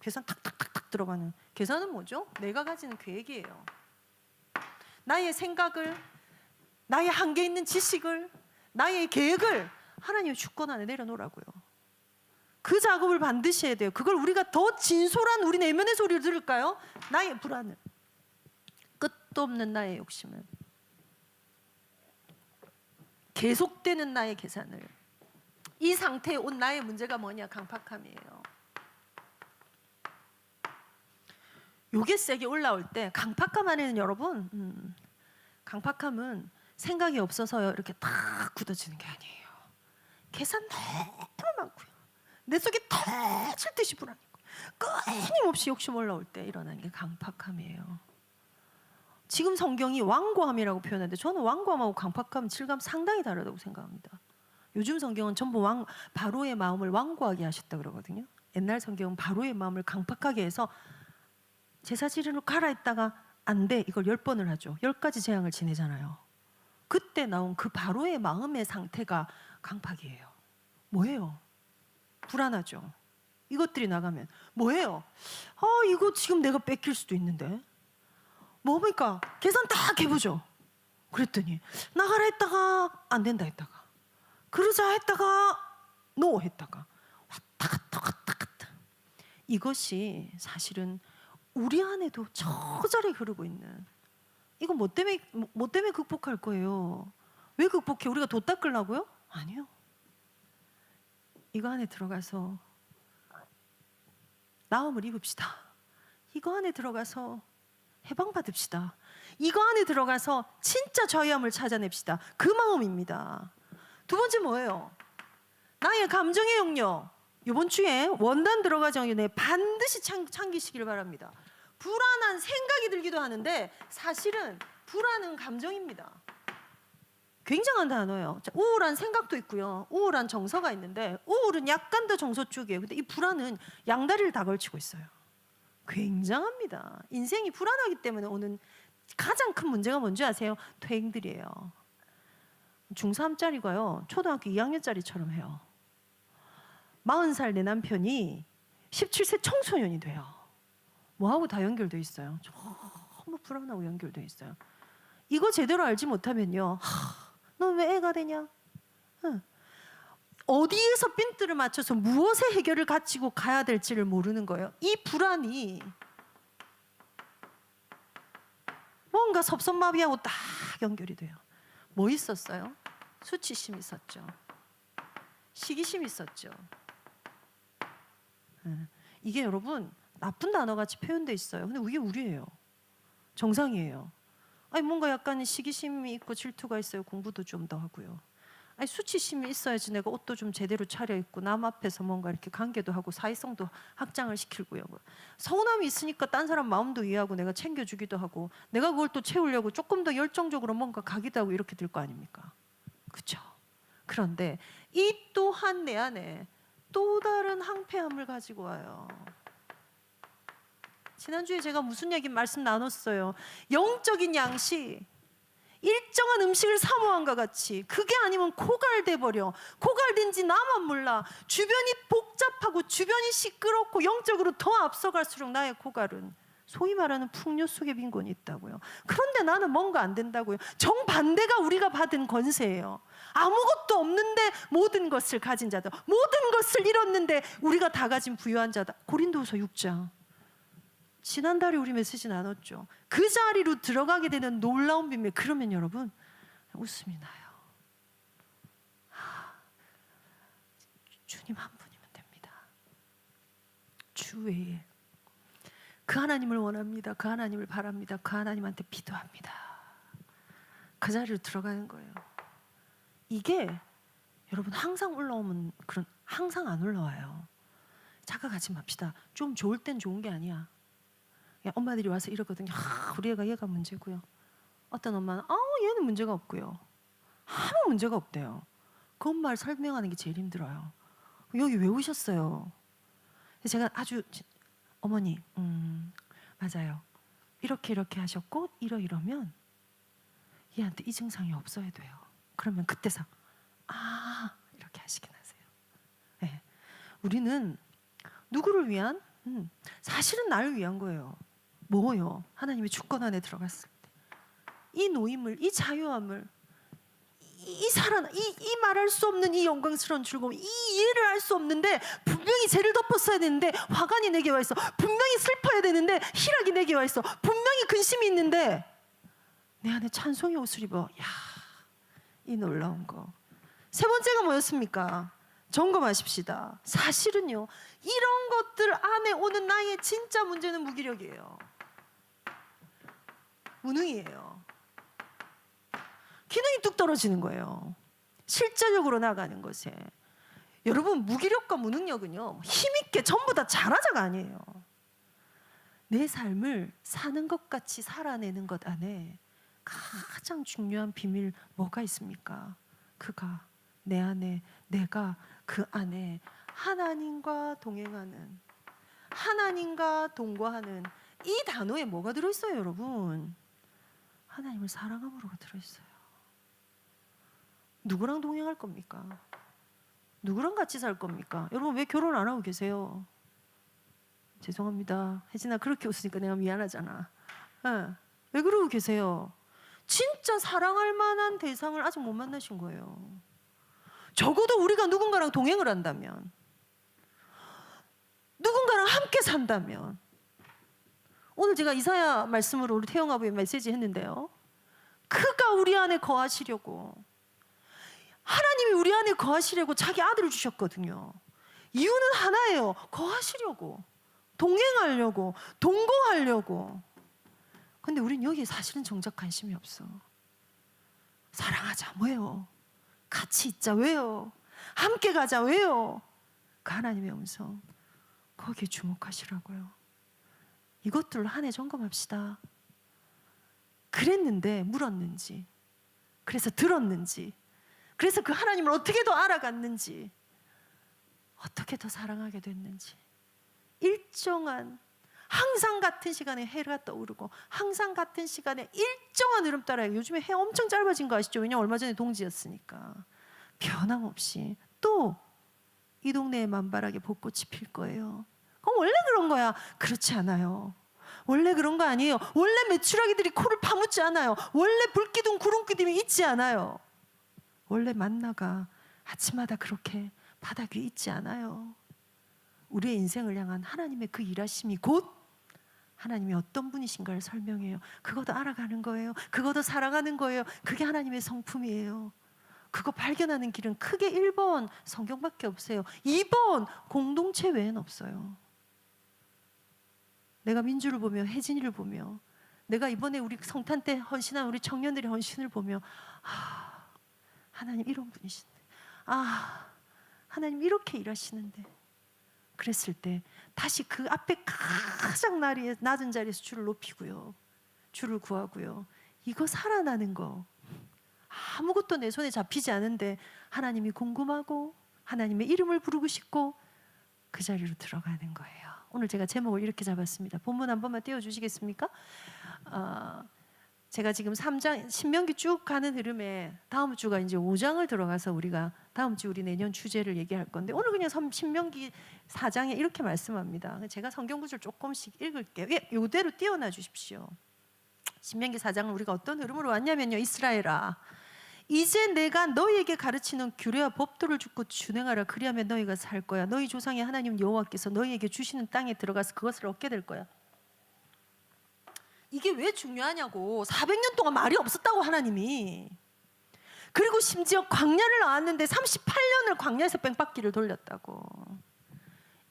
계산 탁탁탁탁 들어가는, 계산은 뭐죠? 내가 가지는 계획이에요. 나의 생각을, 나의 한계 있는 지식을, 나의 계획을 하나님의 주권 안에 내려놓으라고요. 그 작업을 반드시 해야 돼요. 그걸 우리가 더 진솔한 우리 내면의 소리를 들을까요? 나의 불안을, 끝도 없는 나의 욕심을, 계속되는 나의 계산을, 이 상태에 온 나의 문제가 뭐냐? 강팍함이에요. 요게 세게 올라올 때, 강팍함 안에는 여러분, 강팍함은 생각이 없어서요 이렇게 탁 굳어지는 게 아니에요. 계산 너무 많고요, 내 속에 터질 듯이 불안이고, 끊임없이 욕심 올라올 때 일어나는 게 강팍함이에요. 지금 성경이 완고함이라고 표현하는데 저는 완고함하고 강팍함 질감 상당히 다르다고 생각합니다. 요즘 성경은 전부 바로의 마음을 완고하게 하셨다 그러거든요. 옛날 성경은 바로의 마음을 강팍하게 해서 제사 지르러 가라 했다가 안 돼, 이걸 10번을 하죠. 10가지 재앙을 지내잖아요. 그때 나온 그 바로의 마음의 상태가 강팍이에요. 뭐예요? 불안하죠. 이것들이 나가면 뭐예요? 이거 지금 내가 뺏길 수도 있는데. 뭡니까? 계산 딱 해보죠. 그랬더니 나가라 했다가 안 된다 했다가, 그러자 했다가 노 했다가, 왔다 갔다. 이것이 사실은 우리 안에도 저절히 흐르고 있는, 이거 뭐 때문에 극복할 거예요? 왜 극복해? 우리가 도 닦으려고요? 아니요. 이거 안에 들어가서 나음을 입읍시다. 이거 안에 들어가서 해방받읍시다. 이거 안에 들어가서 진짜 자유함을 찾아냅시다. 그 마음입니다. 두 번째 뭐예요? 나의 감정의 영역. 이번 주에 원단 들어가기 전에 반드시 참기시길 바랍니다. 불안한 생각이 들기도 하는데 사실은 불안은 감정입니다. 굉장한 단어예요. 자, 우울한 생각도 있고요, 우울한 정서가 있는데, 우울은 약간 더 정서 쪽이에요. 근데 이 불안은 양다리를 다 걸치고 있어요. 굉장합니다. 인생이 불안하기 때문에 오는 가장 큰 문제가 뭔지 아세요? 퇴행들이에요. 중3짜리가요 초등학교 2학년짜리처럼 해요. 40살 내 남편이 17세 청소년이 돼요. 뭐하고 다 연결돼 있어요. 너무 불안하고 연결돼 있어요. 이거 제대로 알지 못하면요, 넌 왜 애가 되냐? 어디에서 핀트를 맞춰서 무엇의 해결을 가지고 가야 될지를 모르는 거예요. 이 불안이 뭔가 섭섭마비하고 딱 연결이 돼요. 뭐 있었어요? 수치심 있었죠. 시기심 있었죠. 이게 여러분 나쁜 단어같이 표현돼 있어요. 근데 이게 우리예요. 정상이에요. 아니 뭔가 약간 시기심이 있고 질투가 있어요. 공부도 좀 더 하고요. 아니 수치심이 있어야지 내가 옷도 좀 제대로 차려입고 남 앞에서 뭔가 이렇게 관계도 하고 사회성도 확장을 시키고요. 서운함이 있으니까 딴 사람 마음도 이해하고 내가 챙겨주기도 하고 내가 그걸 또 채우려고 조금 더 열정적으로 뭔가 가기도 하고 이렇게 될 거 아닙니까? 그렇죠? 그런데 이 또한 내 안에 또 다른 항폐함을 가지고 와요. 지난주에 제가 무슨 얘기 말씀 나눴어요. 영적인 양식, 일정한 음식을 사모함과 같이 그게 아니면 고갈돼 버려. 고갈된 지 나만 몰라. 주변이 복잡하고 주변이 시끄럽고 영적으로 더 앞서갈수록 나의 고갈은 소위 말하는 풍요 속에 빈곤이 있다고요. 그런데 나는 뭔가 안 된다고요. 정반대가 우리가 받은 권세예요. 아무것도 없는데 모든 것을 가진 자다. 모든 것을 잃었는데 우리가 다 가진 부유한 자다. 고린도후서 6장. 지난달에 우리 메시지 나눴죠. 그 자리로 들어가게 되는 놀라운 비밀. 그러면 여러분 웃음이 나요. 주님 한 분이면 됩니다. 주 외에 그 하나님을 원합니다. 그 하나님을 바랍니다. 그 하나님한테 기도합니다. 그 자리로 들어가는 거예요. 이게 여러분 항상 올라오면 그런 항상 안 올라와요. 착각하지 맙시다. 좀 좋을 땐 좋은 게 아니야. 엄마들이 와서 이러거든요. 우리 애가 얘가 문제고요. 어떤 엄마는 얘는 문제가 없고요. 아무 문제가 없대요. 그 엄마를 설명하는 게 제일 힘들어요. 여기 왜 오셨어요? 제가 아주 어머니 맞아요. 이렇게 하셨고 이러면 얘한테 이 증상이 없어야 돼요. 그러면 그때서 이렇게 하시긴 하세요. 네. 우리는 누구를 위한? 사실은 나를 위한 거예요. 뭐요? 하나님의 주권 안에 들어갔을 때 이 노임을, 이 자유함을, 이 말할 수 없는 이 영광스러운 즐거움, 이 이해를 할 수 없는데 분명히 죄를 덮었어야 되는데 화관이 내게 와 있어. 분명히 슬퍼야 되는데 희락이 내게 와 있어. 분명히 근심이 있는데 내 안에 찬송의 옷을 입어. 이 놀라운 거. 세 번째가 뭐였습니까? 점검하십시다. 사실은요, 이런 것들 안에 오는 나의 진짜 문제는 무기력이에요. 무능이에요. 기능이 뚝 떨어지는 거예요. 실제적으로 나가는 것에. 여러분, 무기력과 무능력은요, 힘있게 전부 다 잘하자가 아니에요. 내 삶을 사는 것 같이 살아내는 것 안에 가장 중요한 비밀 뭐가 있습니까? 그가 내 안에, 내가 그 안에 하나님과 동행하는, 하나님과 동거하는 이 단어에 뭐가 들어있어요, 여러분? 하나님을 사랑함으로가 들어있어요. 누구랑 동행할 겁니까? 누구랑 같이 살 겁니까? 여러분 왜 결혼 안 하고 계세요? 죄송합니다. 혜진아 그렇게 웃으니까 내가 미안하잖아. 왜 그러고 계세요? 진짜 사랑할 만한 대상을 아직 못 만나신 거예요. 적어도 우리가 누군가랑 동행을 한다면, 누군가랑 함께 산다면, 오늘 제가 이사야 말씀으로 우리 태영 아버지 메시지 했는데요, 그가 우리 안에 거하시려고, 하나님이 우리 안에 거하시려고 자기 아들을 주셨거든요. 이유는 하나예요. 거하시려고, 동행하려고, 동거하려고. 근데 우린 여기에 사실은 정작 관심이 없어. 사랑하자 왜요? 같이 있자 왜요? 함께 가자 왜요? 그 하나님의 음성, 거기에 주목하시라고요. 이것들로 한 해 점검합시다. 그랬는데 물었는지, 그래서 들었는지, 그래서 그 하나님을 어떻게 더 알아갔는지, 어떻게 더 사랑하게 됐는지. 일정한, 항상 같은 시간에 해가 떠오르고 항상 같은 시간에 일정한 흐름 따라요. 요즘에 해 엄청 짧아진 거 아시죠? 왜냐면 얼마 전에 동지였으니까. 변함없이 또 이 동네에 만발하게 벚꽃이 필 거예요. 그럼 원래 그런 거야? 그렇지 않아요. 원래 그런 거 아니에요. 원래 메추라기들이 코를 파묻지 않아요. 원래 불기둥 구름기둥이 있지 않아요. 원래 만나가 아침마다 그렇게 바닥 위에 있지 않아요. 우리의 인생을 향한 하나님의 그 일하심이 곧 하나님이 어떤 분이신가를 설명해요. 그것도 알아가는 거예요. 그것도 살아가는 거예요. 그게 하나님의 성품이에요. 그거 발견하는 길은 크게 1번 성경밖에 없어요. 2번 공동체 외엔 없어요. 내가 민주를 보며 혜진이를 보며 내가 이번에 우리 성탄 때 헌신한 우리 청년들의 헌신을 보며 하나님 이런 분이신데, 하나님 이렇게 일하시는데, 그랬을 때 다시 그 앞에 가장 낮은 자리에서 주를 높이고요, 주를 구하고요, 이거 살아나는 거 아무것도 내 손에 잡히지 않은데 하나님이 궁금하고 하나님의 이름을 부르고 싶고 그 자리로 들어가는 거예요. 오늘 제가 제목을 이렇게 잡았습니다. 본문 한 번만 띄워주시겠습니까? 제가 지금 3장 신명기 쭉 가는 흐름에 다음 주가 이제 5장을 들어가서 우리가 다음 주 우리 내년 주제를 얘기할 건데, 오늘 그냥 신명기 4장에 이렇게 말씀합니다. 제가 성경 구절 조금씩 읽을게요. 이대로 띄워놔 주십시오. 신명기 4장은 우리가 어떤 흐름으로 왔냐면요, 이스라엘아, 이제 내가 너희에게 가르치는 규례와 법도를 듣고 준행하라. 그리하면 너희가 살 거야. 너희 조상의 하나님 여호와께서 너희에게 주시는 땅에 들어가서 그것을 얻게 될 거야. 이게 왜 중요하냐고. 400년 동안 말이 없었다고 하나님이. 그리고 심지어 광야를 나왔는데 38년을 광야에서 뺑받기를 돌렸다고.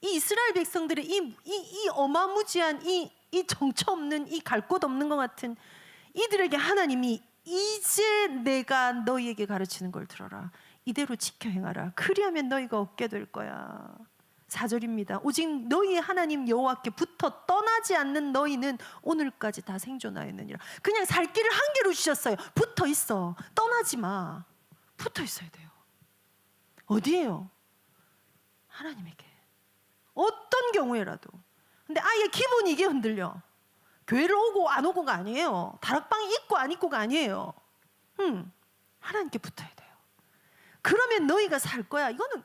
이 이스라엘 백성들의 이 어마무지한 이 정처 없는, 이 갈 곳 없는 것 같은 이들에게 하나님이 이제 내가 너희에게 가르치는 걸 들어라. 이대로 지켜 행하라. 그리하면 너희가 얻게 될 거야. 4절입니다. 오직 너희 하나님 여호와께 붙어 떠나지 않는 너희는 오늘까지 다 생존하였느니라. 그냥 살 길을 한 개로 주셨어요. 붙어 있어. 떠나지 마. 붙어 있어야 돼요. 어디에요? 하나님에게. 어떤 경우에라도. 근데 아예 기본이 이게 흔들려. 교회를 오고 안 오고가 아니에요. 다락방이 있고 안 있고가 아니에요. 하나님께 붙어야 돼요. 그러면 너희가 살 거야. 이거는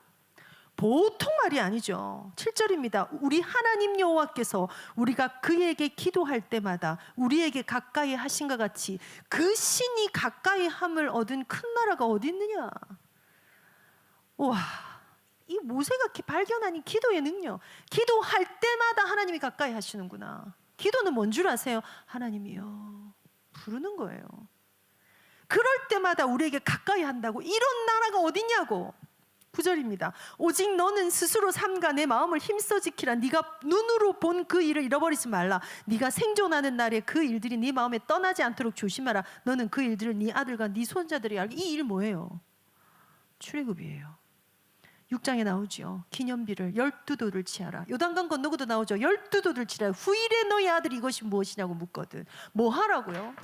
보통 말이 아니죠. 7절입니다. 우리 하나님 여호와께서 우리가 그에게 기도할 때마다 우리에게 가까이 하신 것 같이 그 신이 가까이 함을 얻은 큰 나라가 어디 있느냐. 와, 이 모세가 발견한 이 기도의 능력. 기도할 때마다 하나님이 가까이 하시는구나. 기도는 뭔 줄 아세요? 하나님이요, 부르는 거예요. 그럴 때마다 우리에게 가까이 한다고. 이런 나라가 어딨냐고. 9절입니다. 오직 너는 스스로 삼가 내 마음을 힘써 지키라. 네가 눈으로 본 그 일을 잃어버리지 말라. 네가 생존하는 날에 그 일들이 네 마음에 떠나지 않도록 조심하라. 너는 그 일들을 네 아들과 네 손자들이 알게. 이 일 뭐예요? 출애굽이에요. 6장에 나오죠. 기념비를 12도를 치하라. 요단강 건너고도 나오죠. 12도를 치라. 후일에 너희 아들이 이것이 무엇이냐고 묻거든. 뭐 하라고요?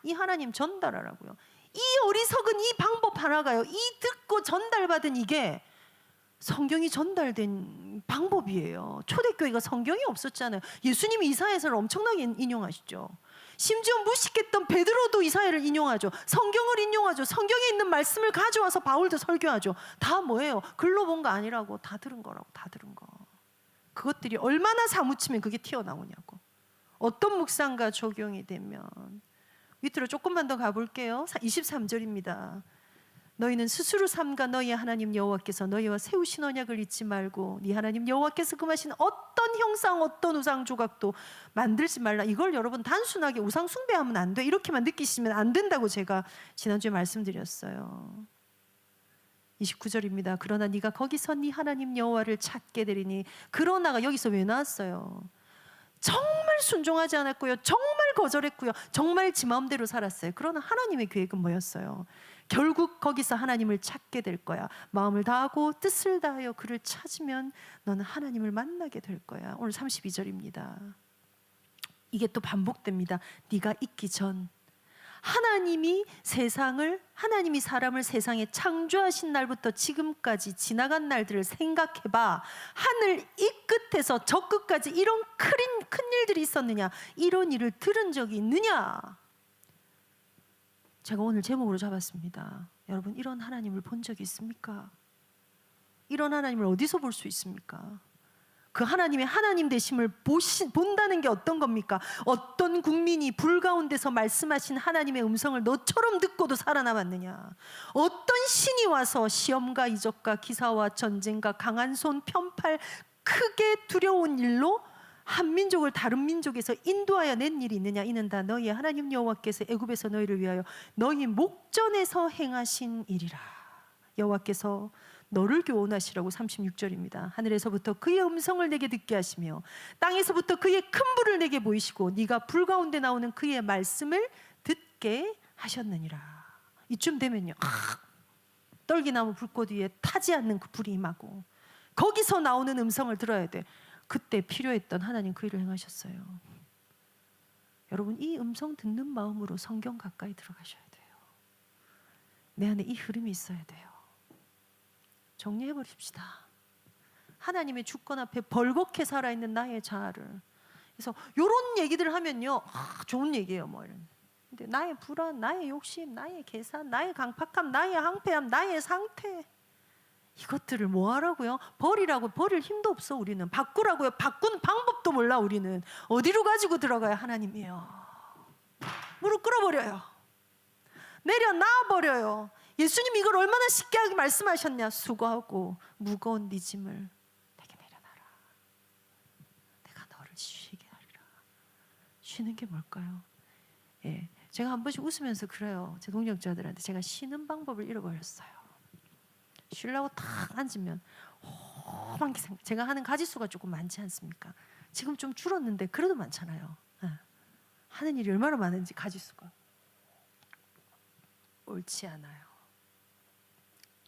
이 하나님 전달하라고요. 이 어리석은 이 방법 하나가요, 이 듣고 전달받은 이게 성경이 전달된 방법이에요. 초대교회가 성경이 없었잖아요. 예수님이 이사야서를 엄청나게 인용하시죠. 심지어 무식했던 베드로도 이사야를 인용하죠. 성경을 인용하죠. 성경에 있는 말씀을 가져와서 바울도 설교하죠. 다 뭐예요? 글로 본 거 아니라고. 다 들은 거라고. 다 들은 거. 그것들이 얼마나 사무치면 그게 튀어나오냐고. 어떤 묵상과 적용이 되면. 밑으로 조금만 더 가볼게요. 23절입니다. 너희는 스스로 삼가 너희의 하나님 여호와께서 너희와 세우신 언약을 잊지 말고 네 하나님 여호와께서 금하신 어떤 형상 어떤 우상 조각도 만들지 말라. 이걸 여러분 단순하게 우상 숭배하면 안 돼, 이렇게만 느끼시면 안 된다고 제가 지난주에 말씀드렸어요. 29절입니다. 그러나 네가 거기서 네 하나님 여호와를 찾게 되리니. 그러나가 여기서 왜 나왔어요? 정말 순종하지 않았고요, 정말 거절했고요, 정말 지 마음대로 살았어요. 그러나 하나님의 계획은 뭐였어요? 결국 거기서 하나님을 찾게 될 거야. 마음을 다하고 뜻을 다하여 그를 찾으면 너는 하나님을 만나게 될 거야. 오늘 32절입니다. 이게 또 반복됩니다. 네가 있기 전. 하나님이 사람을 세상에 창조하신 날부터 지금까지 지나간 날들을 생각해봐. 하늘 이 끝에서 저 끝까지 이런 큰 일들이 있었느냐? 이런 일을 들은 적이 있느냐? 제가 오늘 제목으로 잡았습니다. 여러분, 이런 하나님을 본 적이 있습니까? 이런 하나님을 어디서 볼 수 있습니까? 그 하나님의 하나님 되심을 본다는 게 어떤 겁니까? 어떤 국민이 불 가운데서 말씀하신 하나님의 음성을 너처럼 듣고도 살아남았느냐? 어떤 신이 와서 시험과 이적과 기사와 전쟁과 강한 손, 편팔, 크게 두려운 일로 한 민족을 다른 민족에서 인도하여 낸 일이 있느냐? 이는 다 너희 하나님 여호와께서 애굽에서 너희를 위하여 너희 목전에서 행하신 일이라. 여호와께서 너를 교훈하시라고 36절입니다. 하늘에서부터 그의 음성을 내게 듣게 하시며 땅에서부터 그의 큰 불을 내게 보이시고 네가 불 가운데 나오는 그의 말씀을 듣게 하셨느니라. 이쯤 되면요, 떨기나무 불꽃 위에 타지 않는 그 불이 임하고 거기서 나오는 음성을 들어야 돼. 그때 필요했던 하나님 그 일을 행하셨어요. 여러분, 이 음성 듣는 마음으로 성경 가까이 들어가셔야 돼요. 내 안에 이 흐름이 있어야 돼요. 정리해버립시다. 하나님의 주권 앞에 벌겋게 살아있는 나의 자아를. 그래서 이런 얘기들을 하면요, 좋은 얘기예요. 뭐 이런. 근데 나의 불안, 나의 욕심, 나의 계산, 나의 강팍함, 나의 항폐함, 나의 상태, 이것들을 뭐 하라고요? 버리라고. 버릴 힘도 없어. 우리는 바꾸라고요. 바꾸는 방법도 몰라. 우리는 어디로 가지고 들어가야 하나님이에요? 무릎 꿇어버려요. 내려놔 버려요. 예수님 이걸 얼마나 쉽게 하게 말씀하셨냐? 수고하고 무거운 네 짐을 내게 내려놔라. 내가 너를 쉬게 하리라. 쉬는 게 뭘까요? 예, 제가 한 번씩 웃으면서 그래요. 제 동역자들한테 제가 쉬는 방법을 잃어버렸어요. 쉬려고 탁 앉으면 험한 게 생각. 제가 하는 가지수가 조금 많지 않습니까? 지금 좀 줄었는데 그래도 많잖아요. 예. 하는 일이 얼마나 많은지 가지수가. 옳지 않아요.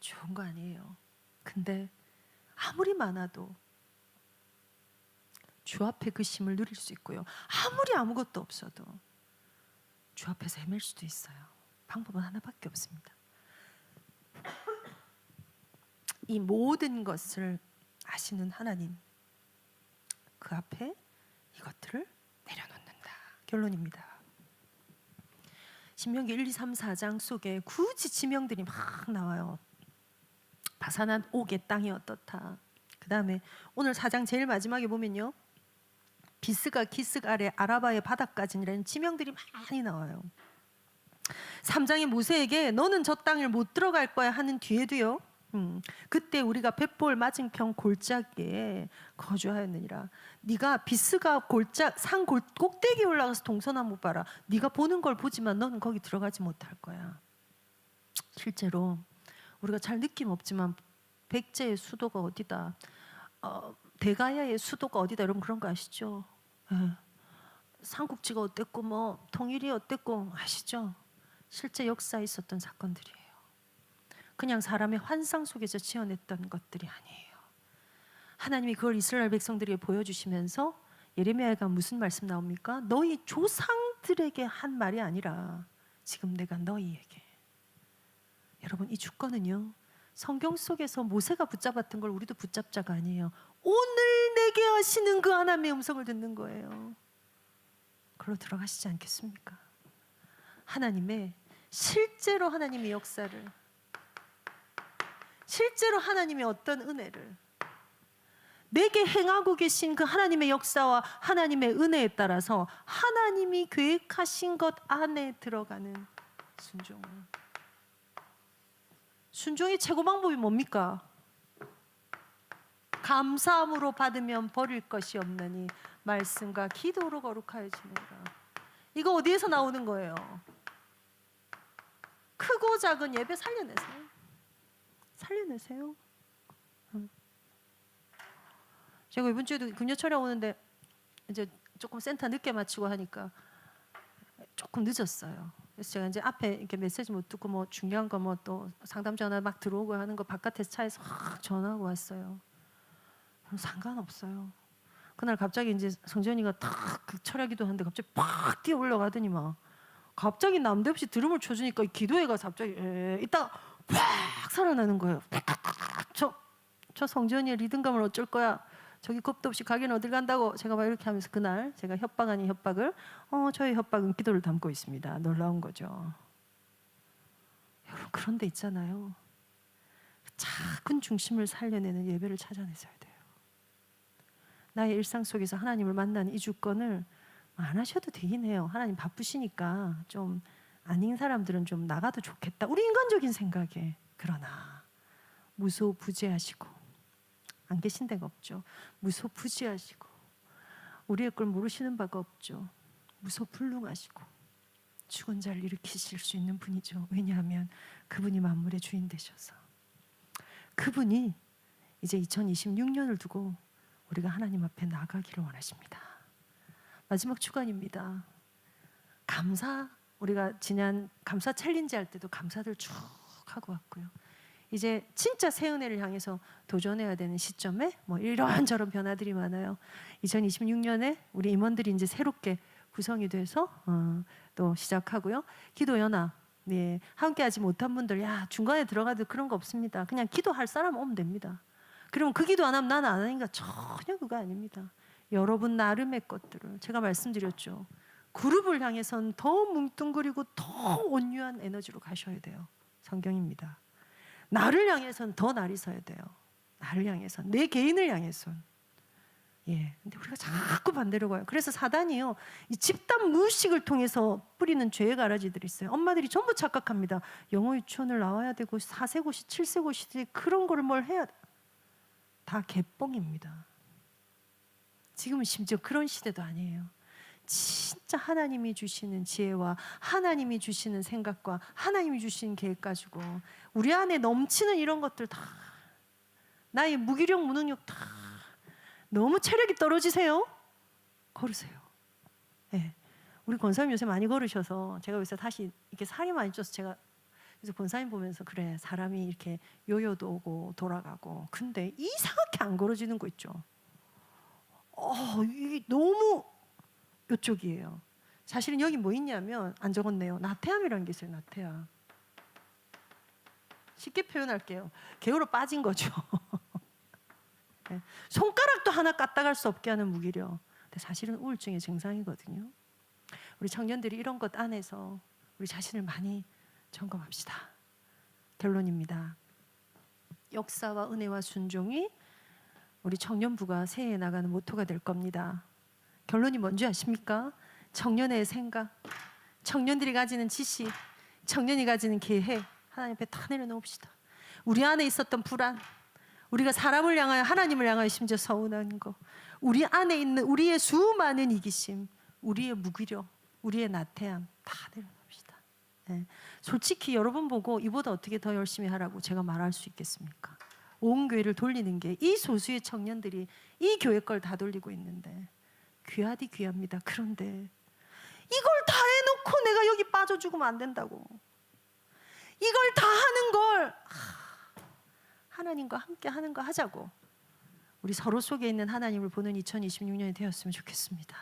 좋은 거 아니에요. 근데 아무리 많아도 주 앞에 그 쉼을 누릴 수 있고요. 아무리 아무것도 없어도 주 앞에서 헤맬 수도 있어요. 방법은 하나밖에 없습니다. 이 모든 것을 아시는 하나님, 그 앞에 이것들을 내려놓는다. 결론입니다. 신명기 1, 2, 3, 4장 속에 굳이 지명들이 막 나와요. 바산한 옥의 땅이 어떻다. 그 다음에 오늘 4장 제일 마지막에 보면요, 비스가 기슭 아래 아라바의 바다까지라는 지명들이 많이 나와요. 3장에 모세에게 너는 저 땅을 못 들어갈 거야 하는 뒤에도요, 그때 우리가 벳볼 맞은편 골짜기에 거주하였느니라. 네가 비스가 골짜 산 꼭대기에 올라가서 동서나무 봐라. 네가 보는 걸 보지만 너는 거기 들어가지 못할 거야. 실제로 우리가 잘 느낌 없지만 백제의 수도가 어디다, 대가야의 수도가 어디다, 여러분 그런 거 아시죠? 예. 삼국지가 어땠고 뭐 통일이 어땠고 아시죠? 실제 역사에 있었던 사건들이에요. 그냥 사람의 환상 속에서 지어냈던 것들이 아니에요. 하나님이 그걸 이스라엘 백성들에게 보여주시면서 예레미야가 무슨 말씀 나옵니까? 너희 조상들에게 한 말이 아니라 지금 내가 너희에게. 여러분, 이 주권은요, 성경 속에서 모세가 붙잡았던 걸 우리도 붙잡자가 아니에요. 오늘 내게 하시는 그 하나님의 음성을 듣는 거예요. 그걸로 들어가시지 않겠습니까? 하나님의 실제로 하나님의 역사를, 실제로 하나님의 어떤 은혜를, 내게 행하고 계신 그 하나님의 역사와 하나님의 은혜에 따라서 하나님이 계획하신 것 안에 들어가는 순종을. 순종의 최고 방법이 뭡니까? 감사함으로 받으면 버릴 것이 없느니 말씀과 기도로 거룩하여지느니라. 이거 어디에서 나오는 거예요? 크고 작은 예배 살려내세요. 살려내세요. 제가 이번 주에도 금요 촬영 오는데 이제 조금 센터 늦게 마치고 하니까 조금 늦었어요. 그래서 제가 이제 앞에 이렇게 메시지 못 듣고 뭐 중요한 거 뭐 또 상담 전화 막 들어오고 하는 거 바깥에서 차에서 확 전화하고 왔어요. 상관없어요. 그날 갑자기 이제 성전이가 탁 그 철야기도 하는데 갑자기 팍 뛰어 올라가더니 막 갑자기 남대없이 드럼을 쳐주니까 기도회가 갑자기 이따 확 살아나는 거예요. 저 성전이의 리듬감을 어쩔 거야. 저기 겁도 없이 가기는 어딜 간다고. 제가 막 이렇게 하면서 그날 제가 협박 아닌 협박을, 저의 협박은 기도를 담고 있습니다. 놀라운 거죠. 여러분, 그런 데 있잖아요. 작은 중심을 살려내는 예배를 찾아내셔야 돼요. 나의 일상 속에서 하나님을 만나는 이 주권을 안 하셔도 되긴 해요. 하나님 바쁘시니까 좀 아닌 사람들은 좀 나가도 좋겠다. 우리 인간적인 생각에. 그러나 무소부지하시고, 안 계신 데가 없죠. 무소부지하시고 우리의 걸 모르시는 바가 없죠. 무소불능하시고 죽은 자를 일으키실 수 있는 분이죠. 왜냐하면 그분이 만물의 주인 되셔서. 그분이 이제 2026년을 두고 우리가 하나님 앞에 나가기를 원하십니다. 마지막 주간입니다. 감사, 우리가 지난 감사 챌린지 할 때도 감사들 쭉 하고 왔고요. 이제 진짜 새 은혜를 향해서 도전해야 되는 시점에 뭐 이런저런 변화들이 많아요. 2026년에 우리 임원들이 이제 새롭게 구성이 돼서 또 시작하고요. 기도 연합, 네, 함께하지 못한 분들, 야 중간에 들어가도 그런 거 없습니다. 그냥 기도할 사람 오면 됩니다. 그러면 그 기도 안 하면 나는 안 하니까 전혀 그거 아닙니다. 여러분 나름의 것들을 제가 말씀드렸죠. 그룹을 향해선 더 뭉뚱그리고 더 온유한 에너지로 가셔야 돼요. 성경입니다. 나를 향해선 더 날이 서야 돼요. 나를 향해선, 내 개인을 향해선. 예, 근데 우리가 자꾸 반대로 가요. 그래서 사단이요, 이 집단 무의식을 통해서 뿌리는 죄의 가라지들이 있어요. 엄마들이 전부 착각합니다. 영어 유치원을 나와야 되고 4세 고시, 7세 고시 그런 거를 뭘 해야 돼. 다 개뻥입니다. 지금은 심지어 그런 시대도 아니에요. 진짜 하나님이 주시는 지혜와 하나님이 주시는 생각과 하나님이 주시는 계획 가지고 우리 안에 넘치는 이런 것들 다, 나의 무기력, 무능력 다, 너무 체력이 떨어지세요? 걸으세요. 네. 우리 권사님 요새 많이 걸으셔서 제가 여기서 다시 이렇게 살이 많이 쪄서 제가 그래서 권사님 보면서 그래, 사람이 이렇게 요요도 오고 돌아가고 근데 이상하게 안 걸어지는 거 있죠. 이게 너무 이쪽이에요. 사실은 여기 뭐 있냐면 안 적었네요. 나태함이라는 게 있어요. 나태함. 쉽게 표현할게요. 게으로 빠진 거죠. 네. 손가락도 하나 까딱할 수 없게 하는 무기력. 근데 사실은 우울증의 증상이거든요. 우리 청년들이 이런 것 안에서 우리 자신을 많이 점검합시다. 결론입니다. 역사와 은혜와 순종이 우리 청년부가 새해에 나가는 모토가 될 겁니다. 결론이 뭔지 아십니까? 청년의 생각, 청년들이 가지는 지식, 청년이 가지는 계획 하나님 앞에 다 내려놓읍시다. 우리 안에 있었던 불안, 우리가 사람을 향하여 하나님을 향하여 심지어 서운한 거, 우리 안에 있는 우리의 수많은 이기심, 우리의 무기력, 우리의 나태함 다 내려놓읍시다. 네. 솔직히 여러분 보고 이보다 어떻게 더 열심히 하라고 제가 말할 수 있겠습니까? 온 교회를 돌리는 게 이 소수의 청년들이 이 교회 걸 다 돌리고 있는데 귀하디 귀합니다. 그런데 이걸 다 해놓고 내가 여기 빠져 죽으면 안 된다고. 이걸 다 하는 걸 하나님과 함께 하는 거 하자고. 우리 서로 속에 있는 하나님을 보는 2026년이 되었으면 좋겠습니다.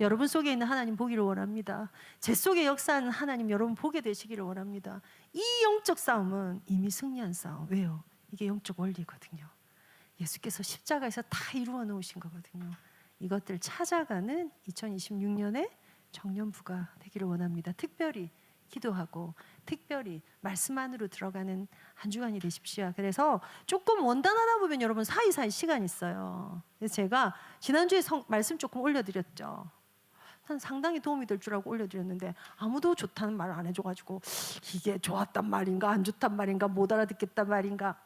여러분 속에 있는 하나님 보기를 원합니다. 제 속에 역사하는 하나님 여러분 보게 되시기를 원합니다. 이 영적 싸움은 이미 승리한 싸움. 왜요? 이게 영적 원리거든요. 예수께서 십자가에서 다 이루어 놓으신 거거든요. 이것들 찾아가는 2026년에 청년부가 되기를 원합니다. 특별히 기도하고 특별히 말씀 안으로 들어가는 한 주간이 되십시오. 그래서 조금 원단하다 보면 여러분 사이사이 시간이 있어요. 그래서 제가 지난주에 말씀 조금 올려드렸죠. 한 상당히 도움이 될 줄 알고 올려드렸는데 아무도 좋다는 말을 안 해줘가지고 이게 좋았단 말인가 안 좋단 말인가 못 알아듣겠단 말인가.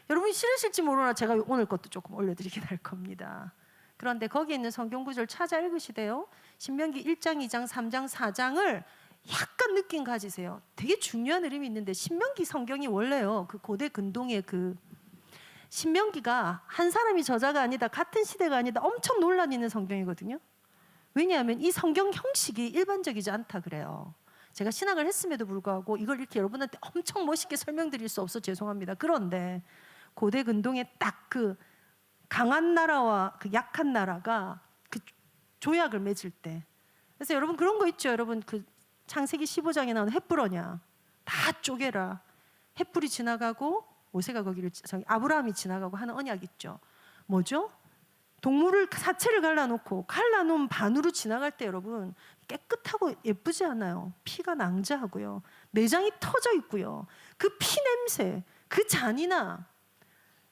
여러분이 싫으실지 모르나 제가 오늘 것도 조금 올려드리긴 할 겁니다. 그런데 거기 있는 성경 구절 찾아 읽으시대요. 신명기 1장, 2장, 3장, 4장을 약간 느낌 가지세요. 되게 중요한 흐름이 있는데 신명기 성경이 원래요. 그 고대 근동의 그 신명기가 한 사람이 저자가 아니다, 같은 시대가 아니다, 엄청 논란이 있는 성경이거든요. 왜냐하면 이 성경 형식이 일반적이지 않다 그래요. 제가 신학을 했음에도 불구하고 이걸 이렇게 여러분한테 엄청 멋있게 설명드릴 수 없어 죄송합니다. 그런데 고대 근동의 딱 그 강한 나라와 그 약한 나라가 그 조약을 맺을 때, 그래서 여러분 그런 거 있죠. 여러분 그 창세기 15장에 나오는 헷불어냐 다 쪼개라. 헷불이 지나가고 모세가 거기를 아브라함이 지나가고 하는 언약 있죠. 뭐죠? 동물을 사체를 갈라놓고 갈라놓은 반으로 지나갈 때 여러분 깨끗하고 예쁘지 않아요. 피가 낭자하고요. 내장이 터져 있고요. 그 피 냄새, 그 잔인아,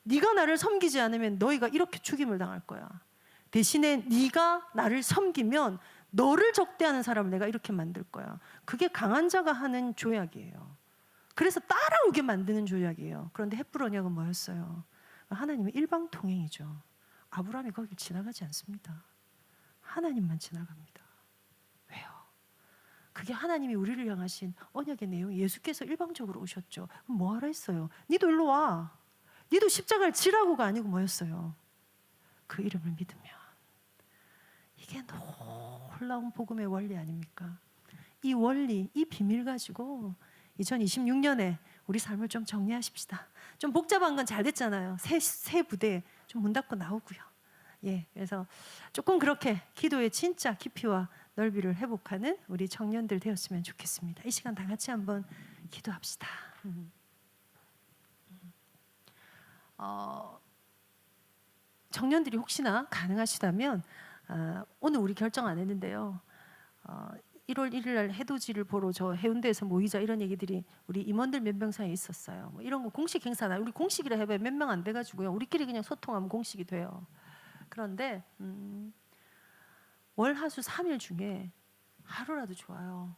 네가 나를 섬기지 않으면 너희가 이렇게 죽임을 당할 거야. 대신에 네가 나를 섬기면 너를 적대하는 사람을 내가 이렇게 만들 거야. 그게 강한 자가 하는 조약이에요. 그래서 따라오게 만드는 조약이에요. 그런데 헷불 언약은 뭐였어요? 하나님의 일방통행이죠. 아브라함이 거길 지나가지 않습니다. 하나님만 지나갑니다. 왜요? 그게 하나님이 우리를 향하신 언약의 내용. 예수께서 일방적으로 오셨죠. 그럼 뭐하라 했어요? 니도 일로 와. 니도 십자가를 지라고가 아니고 뭐였어요? 그 이름을 믿으면. 이게 놀라운 복음의 원리 아닙니까? 이 원리, 이 비밀 가지고 2026년에 우리 삶을 좀 정리하십시다. 좀 복잡한 건 잘 됐잖아요. 새 부대 좀 문 닫고 나오고요. 예, 그래서 조금 그렇게 기도의 진짜 깊이와 넓이를 회복하는 우리 청년들 되었으면 좋겠습니다. 이 시간 다 같이 한번 기도합시다. 청년들이 혹시나 가능하시다면 오늘 우리 결정 안 했는데요. 1월 1일 날 해돋이를 보러 저 해운대에서 모이자 이런 얘기들이 우리 임원들 몇 명 사이에 있었어요. 뭐 이런 거 공식 행사나 우리 공식이라 해봐야 몇 명 안 돼가지고요. 우리끼리 그냥 소통하면 공식이 돼요. 그런데 월, 화, 수 3일 중에 하루라도 좋아요.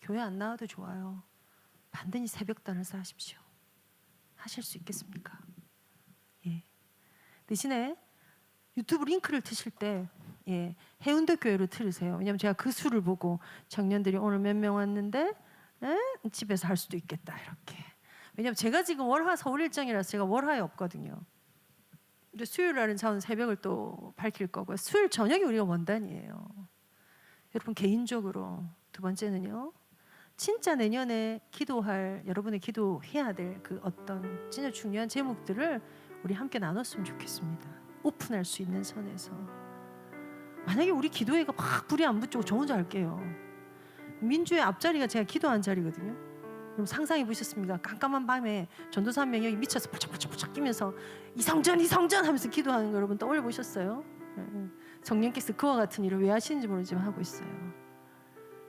교회 안 나와도 좋아요. 반드시 새벽단을 쌓으십시오. 하실 수 있겠습니까? 예. 대신에 유튜브 링크를 트실 때 예, 해운대 교회로 틀으세요. 왜냐하면 제가 그 수를 보고 청년들이 오늘 몇 명 왔는데 집에서 할 수도 있겠다 이렇게. 왜냐하면 제가 지금 월화 서울 일정이라서 제가 월화에 없거든요. 근데 수요일 날은 저는 새벽을 또 밝힐 거고요. 수요일 저녁에 우리가 원단이에요. 여러분 개인적으로 두 번째는요. 진짜 내년에 기도할 여러분의 기도해야 될 그 어떤 진짜 중요한 제목들을 우리 함께 나눴으면 좋겠습니다. 오픈할 수 있는 선에서. 만약에 우리 기도회가 막 불이 안 붙고 저 혼자 할게요. 민주의 앞자리가 제가 기도한 자리거든요. 그럼 상상해 보셨습니까? 깜깜한 밤에 전도사 한 명이 여기 미쳐서 부쩍부쩍 끼면서 이성전 하면서 기도하는 거 여러분 떠올려 보셨어요? 성령께서 그와 같은 일을 왜 하시는지 모르지만 하고 있어요.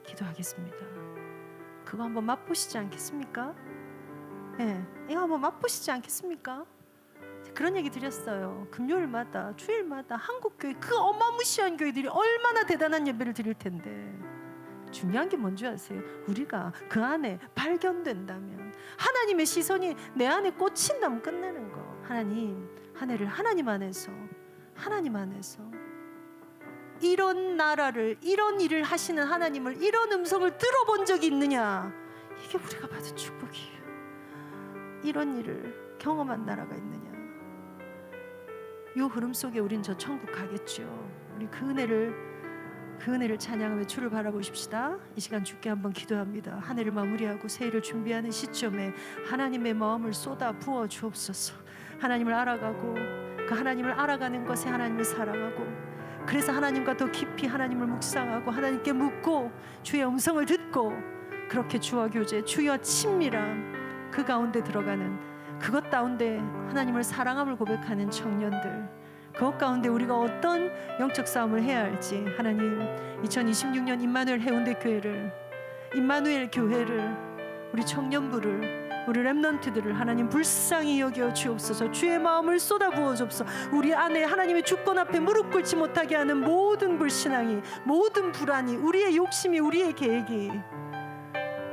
기도하겠습니다. 그거 한번 맛보시지 않겠습니까? 네, 이거 한번 맛보시지 않겠습니까? 그런 얘기 드렸어요. 금요일마다 주일마다 한국교회 그 어마무시한 교회들이 얼마나 대단한 예배를 드릴 텐데 중요한 게 뭔지 아세요? 우리가 그 안에 발견된다면 하나님의 시선이 내 안에 꽂힌다면 끝나는 거. 하나님 한 해를 하나님 안에서 이런 나라를 이런 일을 하시는 하나님을 이런 음성을 들어본 적이 있느냐? 이게 우리가 받은 축복이에요. 이런 일을 경험한 나라가 있느냐? 이 흐름 속에 우린 저 천국 가겠죠. 우리 그 은혜를 찬양하며 주를 바라보십시다. 이 시간 주께 한번 기도합니다. 한 해를 마무리하고 새해를 준비하는 시점에 하나님의 마음을 쏟아 부어 주옵소서. 하나님을 알아가고 그 하나님을 알아가는 것에 하나님을 사랑하고 그래서 하나님과 더 깊이 하나님을 묵상하고 하나님께 묻고 주의 음성을 듣고 그렇게 주와 교제, 주여 친밀함 그 가운데 들어가는 그것 가운데 하나님을 사랑함을 고백하는 청년들, 그것 가운데 우리가 어떤 영적 싸움을 해야 할지 하나님 2026년 임마누엘 해운대 교회를, 임마누엘 교회를, 우리 청년부를, 우리 렘넌트들을 하나님 불쌍히 여겨 주옵소서. 주의 마음을 쏟아부어 주옵소서. 우리 안에 하나님의 주권 앞에 무릎 꿇지 못하게 하는 모든 불신앙이, 모든 불안이, 우리의 욕심이, 우리의 계획이,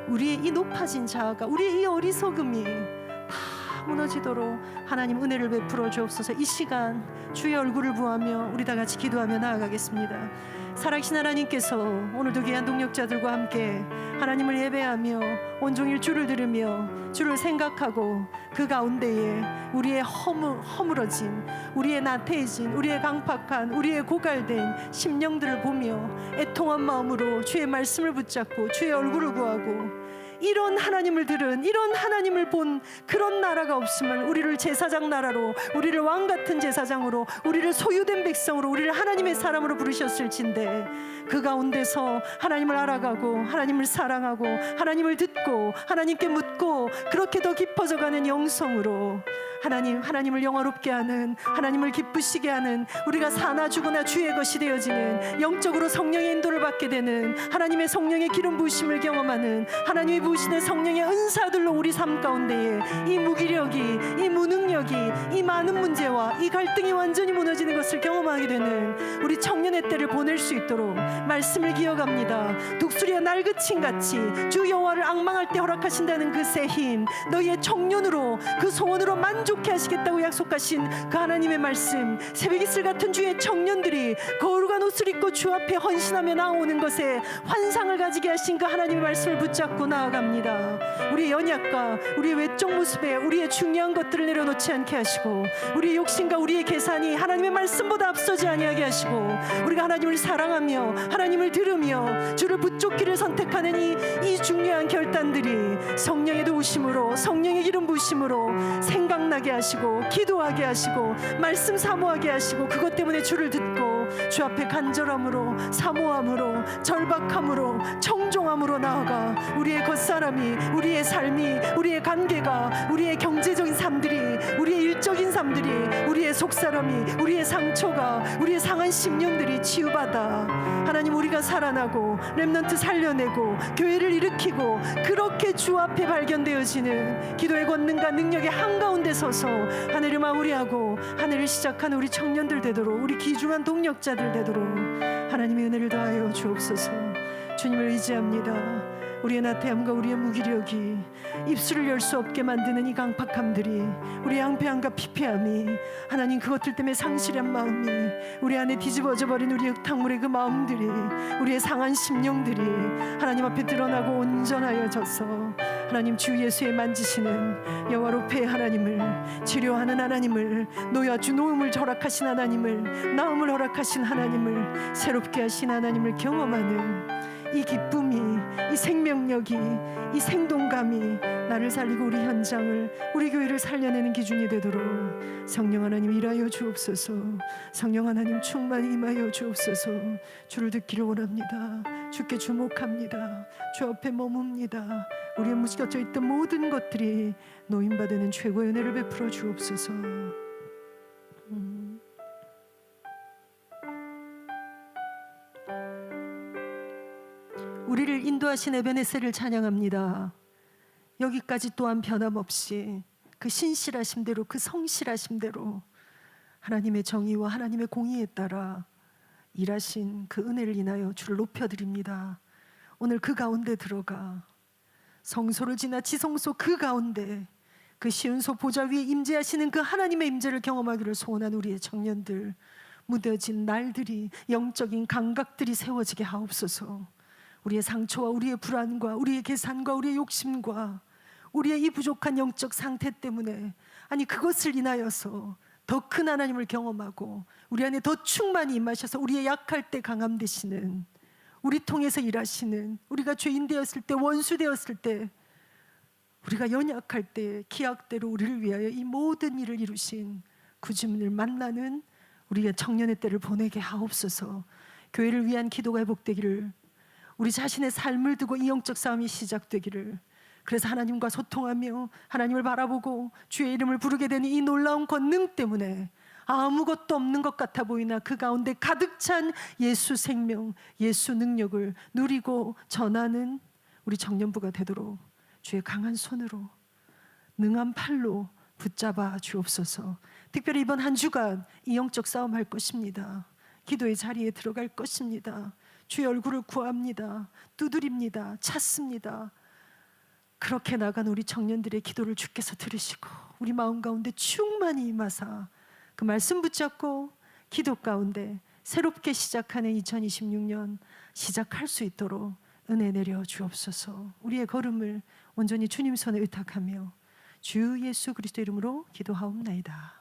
우리의 이 높아진 자아가, 우리의 이 어리석음이 다 무너지도록 하나님 은혜를 베풀어 주옵소서. 이 시간 주의 얼굴을 보하며 우리 다 같이 기도하며 나아가겠습니다. 살아계신 하나님께서 오늘도 귀한 동역자들과 함께 하나님을 예배하며 온종일 주를 들으며 주를 생각하고 그 가운데에 우리의 허물어진, 우리의 나태해진, 우리의 강팍한, 우리의 고갈된 심령들을 보며 애통한 마음으로 주의 말씀을 붙잡고 주의 얼굴을 구하고 이런 하나님을 들은, 이런 하나님을 본 그런 나라가 없으면 우리를 제사장 나라로, 우리를 왕같은 제사장으로, 우리를 소유된 백성으로, 우리를 하나님의 사람으로 부르셨을진데 그 가운데서 하나님을 알아가고 하나님을 사랑하고 하나님을 듣고 하나님께 묻고 그렇게 더 깊어져가는 영성으로 하나님을 영화롭게 하는, 하나님을 기쁘시게 하는, 우리가 사나 죽으나 주의 것이 되어지는, 영적으로 성령의 인도를 받게 되는, 하나님의 성령의 기름 부으심을 경험하는, 하나님이 부으시는 성령의 은사들로 우리 삶 가운데에 이 무기력이, 이 무능력이, 이 많은 문제와 이 갈등이 완전히 무너지는 것을 경험하게 되는 우리 청년의 때를 보낼 수 있도록 말씀을 기억합니다. 독수리와 날그친 같이 주 여호와를 앙망할 때 허락하신다는 그 새 힘, 너희의 청년으로 그 소원으로 만족해 하시겠다고 약속하신 그 하나님의 말씀, 새벽 이슬 같은 주의 청년들이 거룩한 옷을 입고 주 앞에 헌신하며 나오는 것에 환상을 가지게 하신 그 하나님의 말씀을 붙잡고 나아갑니다. 우리의 연약과 우리의 외적 모습에 우리의 중요한 것들을 내려놓지 않게 하시고, 우리의 욕심과 우리의 계산이 하나님의 말씀보다 앞서지 아니하게 하시고, 우리가 하나님을 사랑하며 하나님을 들으며 주를 붙잡기를 선택하는 이 중요한 결단들이 성령의 도우심으로, 성령의 기름 부으심으로 생각나게 하시고, 기도하게 하시고, 말씀 사모하게 하시고, 그것 때문에 주를 듣고 주 앞에 간절함으로, 사모함으로, 절박함으로, 청종함으로 나아가 우리의 겉사람이, 우리의 삶이, 우리의 관계가, 우리의 경제적인 삶들이, 우리의 일적인 삶들이, 우리의 속사람이, 우리의 상처가, 우리의 상한 심령들이 치유받아 하나님 우리가 살아나고 렘넌트 살려내고 교회를 일으키고, 그렇게 주 앞에 발견되어지는 기도의 권능과 능력의 한가운데 서서 하늘을 마무리하고 하늘을 시작하는 우리 청년들 되도록, 우리 귀중한 동력자들 되도록 하나님의 은혜를 더하여 주옵소서. 주님을 의지합니다. 우리의 나태함과 우리의 무기력이, 입술을 열 수 없게 만드는 이 강팍함들이, 우리의 앙패함과 피폐함이, 하나님 그것들 때문에 상실한 마음이, 우리 안에 뒤집어져 버린 우리의 흙탕물의 그 마음들이, 우리의 상한 심령들이 하나님 앞에 드러나고 온전하여져서 하나님 주 예수의 만지시는 여호와로페의 하나님을, 치료하는 하나님을, 노여주 노음을 허락하신 하나님을, 나음을 허락하신 하나님을, 새롭게 하신 하나님을 경험하는 이 기쁨이, 이 생명력이, 이 생동감이 나를 살리고 우리 현장을, 우리 교회를 살려내는 기준이 되도록 성령 하나님 일하여 주옵소서. 성령 하나님 충만히 임하여 주옵소서. 주를 듣기를 원합니다. 주께 주목합니다. 주 앞에 머뭅니다. 우리의 무지겨져 있던 모든 것들이 노임받는 최고의 은혜를 베풀어 주옵소서. 우리를 인도하신 에베네셀을 찬양합니다. 여기까지 또한 변함없이 그 신실하심대로, 그 성실하심대로 하나님의 정의와 하나님의 공의에 따라 일하신 그 은혜를 인하여 주를 높여드립니다. 오늘 그 가운데 들어가 성소를 지나 지성소 그 가운데 그 시은소 보좌 위에 임재하시는 그 하나님의 임재를 경험하기를 소원한 우리의 청년들, 무뎌진 날들이, 영적인 감각들이 세워지게 하옵소서. 우리의 상처와 우리의 불안과 우리의 계산과 우리의 욕심과 우리의 이 부족한 영적 상태 때문에, 아니 그것을 인하여서 더 큰 하나님을 경험하고 우리 안에 더 충만히 임하셔서 우리의 약할 때 강함 되시는, 우리 통해서 일하시는, 우리가 죄인 되었을 때, 원수 되었을 때, 우리가 연약할 때 기약대로 우리를 위하여 이 모든 일을 이루신 구주님을 만나는 우리의 청년의 때를 보내게 하옵소서. 교회를 위한 기도가 회복되기를, 우리 자신의 삶을 두고 이 영적 싸움이 시작되기를, 그래서 하나님과 소통하며 하나님을 바라보고 주의 이름을 부르게 되는 이 놀라운 권능 때문에 아무것도 없는 것 같아 보이나 그 가운데 가득 찬 예수 생명, 예수 능력을 누리고 전하는 우리 청년부가 되도록 주의 강한 손으로, 능한 팔로 붙잡아 주옵소서. 특별히 이번 한 주간 이 영적 싸움 할 것입니다. 기도의 자리에 들어갈 것입니다. 주의 얼굴을 구합니다. 두드립니다. 찾습니다. 그렇게 나간 우리 청년들의 기도를 주께서 들으시고 우리 마음 가운데 충만히 임하사 그 말씀 붙잡고 기도 가운데 새롭게 시작하는 2026년 시작할 수 있도록 은혜 내려 주옵소서. 우리의 걸음을 온전히 주님 손에 의탁하며 주 예수 그리스도 이름으로 기도하옵나이다.